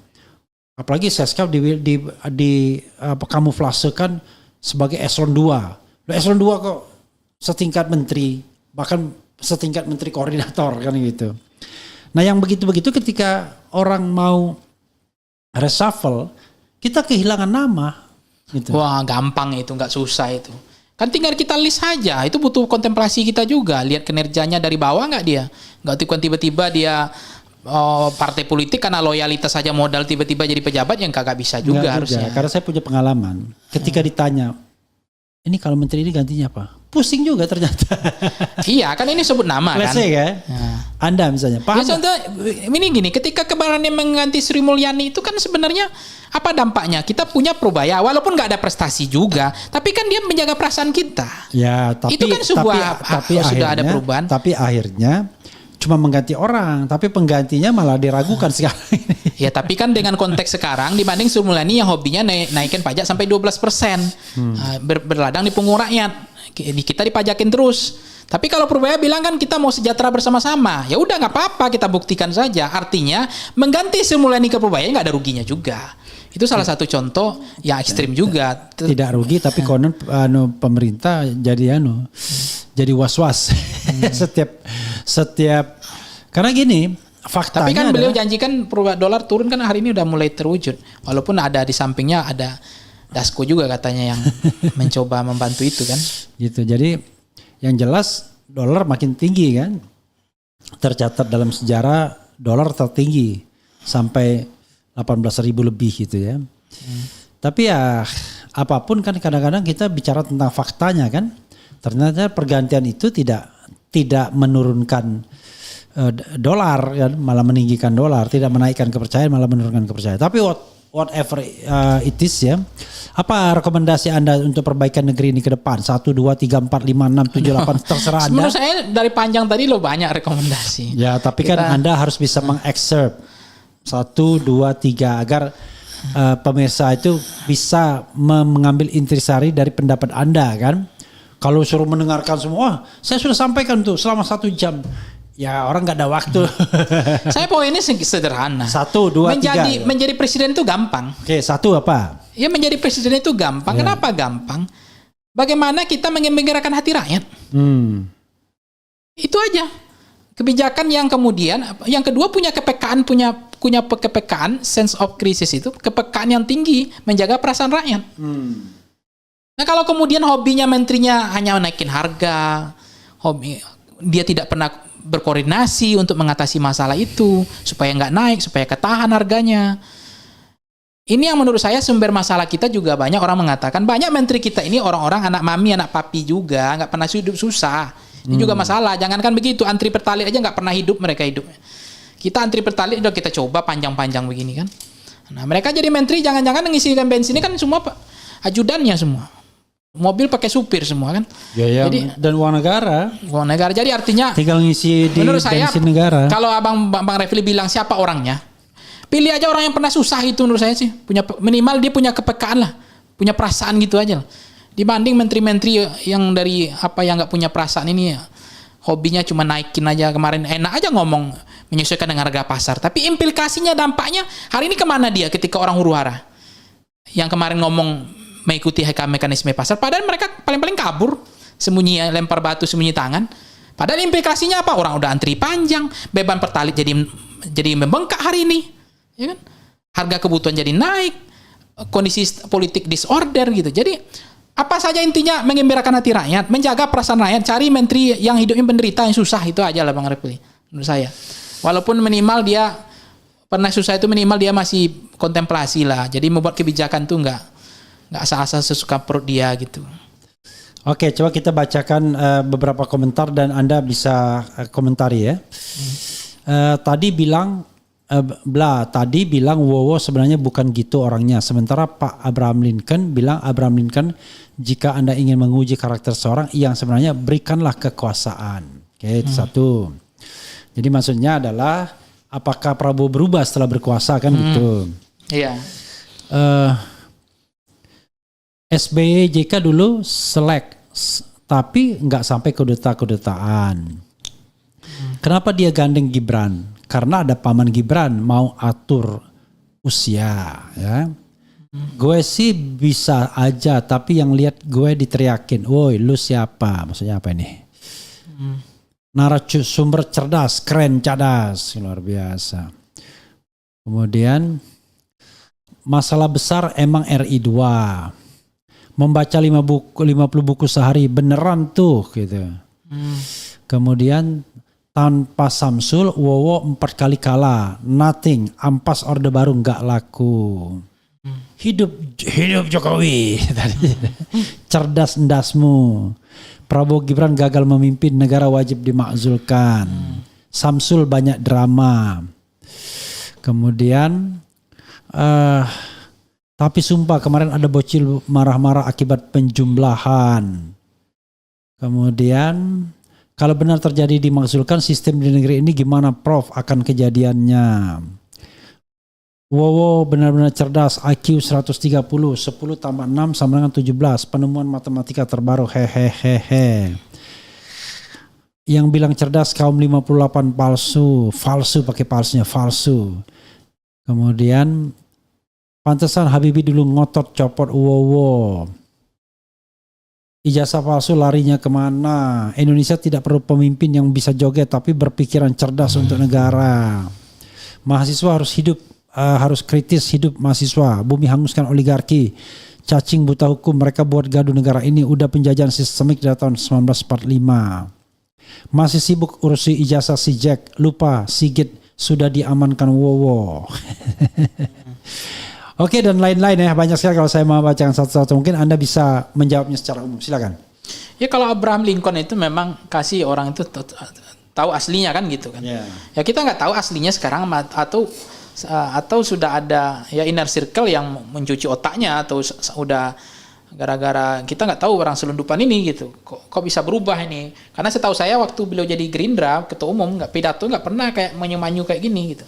[SPEAKER 2] Apalagi Seskap di kamuflasekan sebagai eselon 2. Eselon 2 kok setingkat menteri, bahkan setingkat menteri koordinator kan gitu. Nah yang begitu-begitu ketika orang mau reshuffle, kita kehilangan nama. Gitu.
[SPEAKER 1] Wah gampang itu, nggak susah itu. Kan tinggal kita list saja, itu butuh kontemplasi kita juga. Lihat kinerjanya dari bawah nggak dia. Nggak tiba-tiba dia partai politik karena loyalitas saja modal tiba-tiba jadi pejabat yang kagak bisa juga harusnya.
[SPEAKER 2] Karena saya punya pengalaman. Ketika ditanya, ini kalau menteri ini gantinya apa? Pusing juga ternyata.
[SPEAKER 1] Iya kan ini sebut nama kan.
[SPEAKER 2] Ya? Anda misalnya.
[SPEAKER 1] Ya, contoh ini gini, ketika kemarin mengganti Sri Mulyani itu kan sebenarnya apa dampaknya? Kita punya Probaya, walaupun nggak ada prestasi juga, tapi kan dia menjaga perasaan kita.
[SPEAKER 2] Ya, tapi
[SPEAKER 1] itu kan sudah ada perubahan.
[SPEAKER 2] Tapi akhirnya cuma mengganti orang, tapi penggantinya malah diragukan sekarang ini.
[SPEAKER 1] Ya tapi kan dengan konteks sekarang dibanding Sri Mulyani yang hobinya naikin pajak sampai 12%, berladang di punggung rakyat, kita dipajakin terus. Tapi kalau Probaya bilang kan kita mau sejahtera bersama-sama, ya udah nggak apa-apa, kita buktikan saja. Artinya mengganti Sri Mulyani ke Probaya nggak ada ruginya juga. Itu salah satu contoh yang ekstrim juga.
[SPEAKER 2] Tidak rugi, tapi konon pemerintah jadi was-was setiap karena gini faktanya.
[SPEAKER 1] Tapi kan beliau janjikan dolar turun kan hari ini udah mulai terwujud. Walaupun ada di sampingnya ada Dasko juga katanya yang mencoba membantu itu kan. Gitu.
[SPEAKER 2] Jadi yang jelas dolar makin tinggi kan. Tercatat dalam sejarah dolar tertinggi sampai 18.000 lebih gitu ya. Tapi ya apapun kan kadang-kadang kita bicara tentang faktanya kan. Ternyata pergantian itu tidak menurunkan dolar kan, malah meninggikan dolar, tidak menaikkan kepercayaan malah menurunkan kepercayaan. Tapi whatever it is ya. Apa rekomendasi Anda untuk perbaikan negeri ini ke depan? 1 2 3 4 5 6 7 8 terserah Anda.
[SPEAKER 1] Menurut saya dari panjang tadi banyak rekomendasi.
[SPEAKER 2] Ya, tapi kan Anda harus bisa mengexcerpt 1 2 3 agar pemirsa itu bisa mengambil intisari dari pendapat Anda kan. Kalau suruh mendengarkan semua, saya sudah sampaikan tuh selama 1 jam. Ya orang nggak ada waktu.
[SPEAKER 1] Saya poinnya sederhana.
[SPEAKER 2] 1 2 3.
[SPEAKER 1] Menjadi presiden itu gampang.
[SPEAKER 2] Oke, 1 apa?
[SPEAKER 1] Ya menjadi presiden itu gampang. Ya. Kenapa gampang? Bagaimana kita menggerakkan hati rakyat? Itu aja. Kebijakan yang kemudian, yang kedua punya kepekaan, punya kepekaan, sense of crisis itu, kepekaan yang tinggi, menjaga perasaan rakyat. Nah kalau kemudian hobinya menterinya hanya naikin harga, dia tidak pernah berkoordinasi untuk mengatasi masalah itu, supaya nggak naik, supaya ketahan harganya. Ini yang menurut saya sumber masalah kita juga banyak orang mengatakan, banyak menteri kita ini orang-orang anak mami, anak papi juga, nggak pernah hidup susah. Ini juga masalah, jangankan begitu, antri pertalite aja nggak pernah hidup mereka hidup. Kita antri pertalite udah kita coba panjang-panjang begini kan. Nah mereka jadi menteri, jangan-jangan ngisikan bensin ini kan semua ajudannya semua. Mobil pakai supir semua kan.
[SPEAKER 2] Ya, jadi dan uang negara.
[SPEAKER 1] Jadi artinya
[SPEAKER 2] tinggal ngisi di bensin negara.
[SPEAKER 1] Kalau Bang Refli bilang siapa orangnya, pilih aja orang yang pernah susah itu menurut saya sih. Punya minimal dia punya kepekaan lah, punya perasaan gitu aja lah. Dibanding menteri-menteri yang dari yang nggak punya perasaan ini, hobinya cuma naikin aja, kemarin enak aja ngomong menyesuaikan dengan harga pasar. Tapi implikasinya, dampaknya hari ini kemana dia ketika orang huru-hara? yang kemarin ngomong mengikuti mekanisme pasar, padahal mereka paling-paling kabur, sembunyi, lempar batu sembunyi tangan. Padahal implikasinya apa? Orang udah antri panjang, beban pertalit jadi membengkak hari ini, ya kan? Harga kebutuhan jadi naik, kondisi politik disorder gitu. Jadi apa saja intinya mengembirakan hati rakyat, menjaga perasaan rakyat, cari menteri yang hidupnya menderita, yang susah, itu aja lah Bang Refli menurut saya. Walaupun minimal dia pernah susah, itu minimal dia masih kontemplasi lah. Jadi membuat kebijakan tuh nggak asal-asal sesuka perut dia gitu.
[SPEAKER 2] Oke, coba kita bacakan beberapa komentar dan Anda bisa komentari ya. Tadi bilang Wowo sebenarnya bukan gitu orangnya. Sementara Pak Abraham Lincoln bilang jika Anda ingin menguji karakter seorang yang sebenarnya berikanlah kekuasaan. Oke, itu satu. Jadi maksudnya adalah apakah Prabowo berubah setelah berkuasa kan gitu.
[SPEAKER 1] Iya.
[SPEAKER 2] SBY JK dulu selek, tapi nggak sampai kudetaan. Kenapa dia gandeng Gibran? Karena ada paman Gibran mau atur usia. Ya. Gue sih bisa aja, tapi yang lihat gue diteriakin, woi lu siapa? Maksudnya apa ini? Narasumber cerdas, keren, cadas, luar biasa. Kemudian masalah besar emang RI 2. Membaca 50 buku sehari beneran tuh gitu. Kemudian tanpa Samsul, Wowo 4 kali kalah, nothing, ampas orde baru nggak laku. Hidup Jokowi. Cerdas endasmu. Prabowo Gibran gagal memimpin, negara wajib dimakzulkan. Samsul banyak drama. Kemudian tapi sumpah kemarin ada bocil marah-marah akibat penjumlahan. Kemudian kalau benar terjadi dimakzulkan, sistem di negeri ini gimana Prof akan kejadiannya? Wowo benar-benar cerdas, IQ 130, 10 tambah 6 sama dengan 17, penemuan matematika terbaru, hehehehe. Yang bilang cerdas kaum 58 falsu pakai palsunya, falsu. Kemudian pantesan Habibie dulu ngotot copot Wowo. Ijazah palsu larinya kemana? Indonesia tidak perlu pemimpin yang bisa joget tapi berpikiran cerdas untuk negara. Mahasiswa harus kritis hidup mahasiswa. Bumi hanguskan oligarki. Cacing buta hukum, mereka buat gaduh negara ini. Udah penjajahan sistemik dari tahun 1945. Masih sibuk urusi ijazah si Jack. Lupa Sigit sudah diamankan Wowo. Oke, dan lain-lain ya. Banyak sekali kalau saya mau bacakan satu-satu. Mungkin Anda bisa menjawabnya secara umum. Silakan.
[SPEAKER 1] Ya kalau Abraham Lincoln itu memang kasih orang itu tahu aslinya kan gitu kan. Yeah. Ya kita nggak tahu aslinya sekarang atau sudah ada ya inner circle yang mencuci otaknya atau udah gara-gara kita nggak tahu orang selundupan ini gitu. Kok bisa berubah ini? Karena setahu saya waktu beliau jadi Gerindra ketua umum pidato nggak pernah kayak manyu-manyu kayak gini gitu.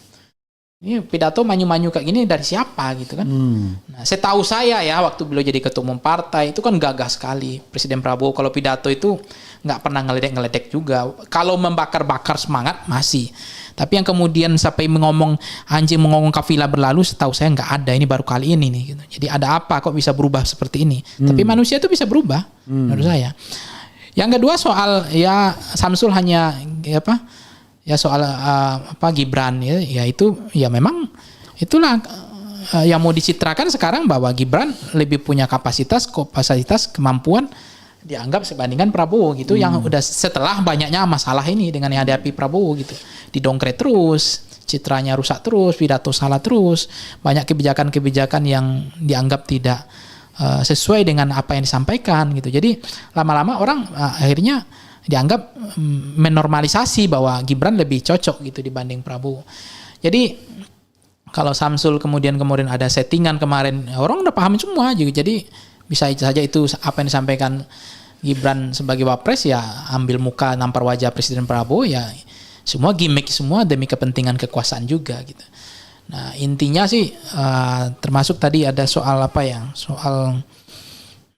[SPEAKER 1] Ini pidato manyu-manyu kayak gini dari siapa gitu kan? Nah, setahu saya ya waktu beliau jadi ketua umum partai itu kan gagah sekali Presiden Prabowo. Kalau pidato itu nggak pernah ngeledek juga. Kalau membakar-bakar semangat masih. Tapi yang kemudian sampai ngomong kafilah berlalu, setahu saya nggak ada. Ini baru kali ini nih. Gitu. Jadi ada apa kok bisa berubah seperti ini? Tapi manusia itu bisa berubah menurut saya. Yang kedua soal ya Samsul hanya ya soal Gibran ya itu ya memang itulah yang mau dicitrakan sekarang bahwa Gibran lebih punya kapasitas kemampuan dianggap sebandingkan Prabowo gitu yang udah setelah banyaknya masalah ini dengan yang dihadapi Prabowo gitu didongkret terus, citranya rusak terus, pidato salah terus, banyak kebijakan-kebijakan yang dianggap tidak sesuai dengan apa yang disampaikan gitu. Jadi lama-lama orang akhirnya dianggap menormalisasi bahwa Gibran lebih cocok gitu dibanding Prabowo. Jadi kalau Samsul kemudian ada settingan kemarin orang udah paham semua juga. Jadi bisa saja itu apa yang disampaikan Gibran sebagai wapres ya ambil muka nampar wajah Presiden Prabowo ya semua gimmick semua demi kepentingan kekuasaan juga gitu. Nah intinya sih termasuk tadi ada soal soal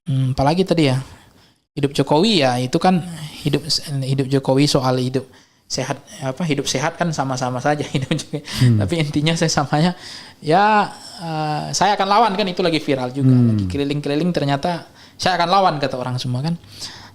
[SPEAKER 1] apalagi tadi ya hidup Jokowi ya itu kan hidup Jokowi soal hidup sehat hidup sehat kan sama-sama saja hidup juga. Tapi intinya saya samanya ya saya akan lawan kan, itu lagi viral juga, lagi keliling-keliling ternyata saya akan lawan kata orang semua kan.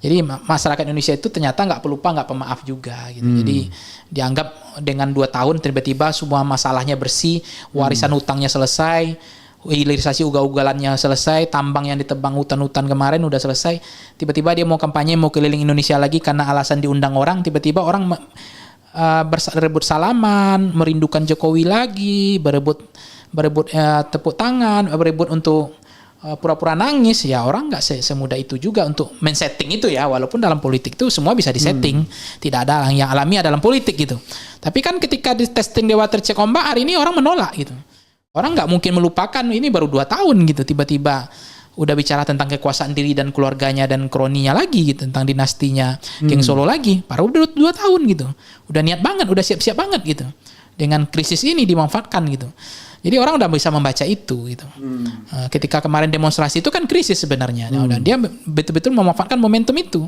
[SPEAKER 1] Jadi masyarakat Indonesia itu ternyata nggak pelupa, nggak pemaaf juga gitu. Jadi dianggap dengan 2 tahun tiba-tiba semua masalahnya bersih, warisan hutangnya selesai, hilirisasi ugal-ugalannya selesai, tambang yang ditebang hutan-hutan kemarin udah selesai. Tiba-tiba dia mau kampanye, mau keliling Indonesia lagi karena alasan diundang orang. Tiba-tiba orang berebut salaman, merindukan Jokowi lagi, berebut tepuk tangan, berebut untuk pura-pura nangis. Ya orang nggak semudah itu juga untuk men-setting itu ya. Walaupun dalam politik itu semua bisa disetting, tidak ada yang alami dalam politik gitu. Tapi kan ketika di testing Dewa Tercek Ombak hari ini orang menolak gitu. Orang nggak mungkin melupakan ini baru 2 tahun gitu, tiba-tiba udah bicara tentang kekuasaan diri dan keluarganya dan kroninya lagi gitu, tentang dinastinya King Solo lagi, baru udah 2 tahun gitu, udah niat banget, udah siap-siap banget gitu, dengan krisis ini dimanfaatkan gitu. Jadi orang udah bisa membaca itu gitu. Ketika kemarin demonstrasi itu kan krisis sebenarnya, dan dia betul-betul memanfaatkan momentum itu.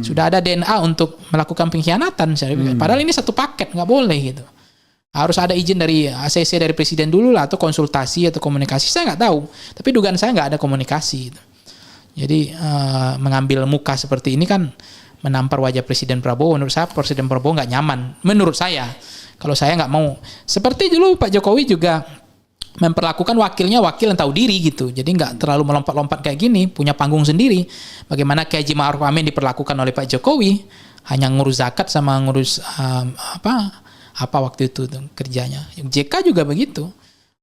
[SPEAKER 1] Sudah ada DNA untuk melakukan pengkhianatan, padahal ini satu paket, nggak boleh gitu. Harus ada izin dari ACC dari presiden dulu lah, atau konsultasi atau komunikasi, saya nggak tahu. Tapi dugaan saya nggak ada komunikasi. Gitu. Jadi mengambil muka seperti ini kan menampar wajah Presiden Prabowo. Menurut saya Presiden Prabowo nggak nyaman. Menurut saya, kalau saya nggak mau. Seperti dulu Pak Jokowi juga memperlakukan wakilnya wakil yang tahu diri gitu. Jadi nggak terlalu melompat-lompat kayak gini, punya panggung sendiri. Bagaimana Kiai Haji Ma'ruf Amin diperlakukan oleh Pak Jokowi, hanya ngurus zakat sama ngurus apa waktu itu tuh kerjanya. JK juga begitu,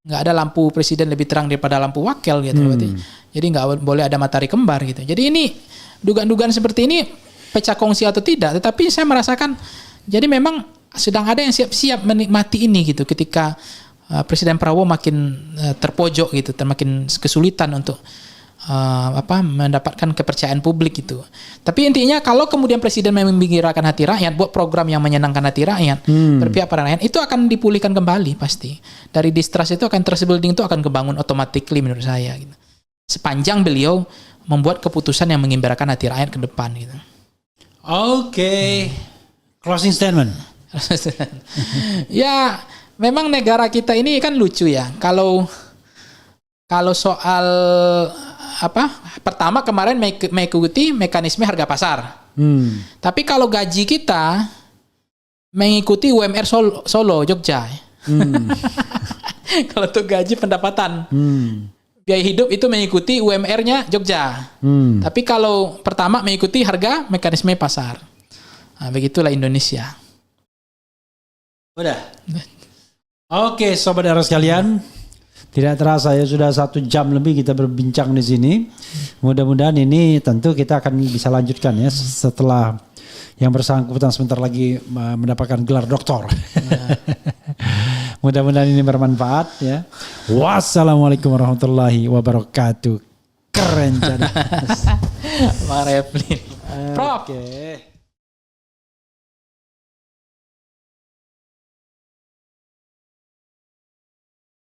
[SPEAKER 1] nggak ada lampu presiden lebih terang daripada lampu wakil gitu. Jadi nggak boleh ada matahari kembar gitu. Jadi ini dugaan-dugaan seperti ini pecah kongsi atau tidak, tetapi saya merasakan jadi memang sedang ada yang siap-siap menikmati ini gitu, ketika Presiden Prabowo makin terpojok gitu, makin kesulitan untuk mendapatkan kepercayaan publik gitu. Tapi intinya kalau kemudian presiden membingkirkan hati rakyat, buat program yang menyenangkan hati rakyat, berpihak pada rakyat, itu akan dipulihkan kembali pasti. Dari distrust itu akan trust building itu akan kebangun automatically menurut saya gitu. Sepanjang beliau membuat keputusan yang mengembirakan hati rakyat ke depan gitu.
[SPEAKER 2] Oke. Closing statement.
[SPEAKER 1] Ya, memang negara kita ini kan lucu ya. Kalau soal pertama kemarin mengikuti mekanisme harga pasar. Tapi kalau gaji kita mengikuti UMR Solo Jogja. Kalau untuk gaji pendapatan, biaya hidup itu mengikuti UMR-nya Jogja. Tapi kalau pertama mengikuti harga mekanisme pasar. Nah, begitulah Indonesia.
[SPEAKER 2] Udah. Oke, sobat era sekalian. Tidak terasa ya sudah 1 jam lebih kita berbincang di sini. Mudah-mudahan ini tentu kita akan bisa lanjutkan ya setelah yang bersangkutan sebentar lagi mendapatkan gelar doktor. Mudah-mudahan ini bermanfaat ya. Wassalamualaikum warahmatullahi wabarakatuh. Keren jadi.
[SPEAKER 1] Bang Refli.
[SPEAKER 2] Prof. Oke.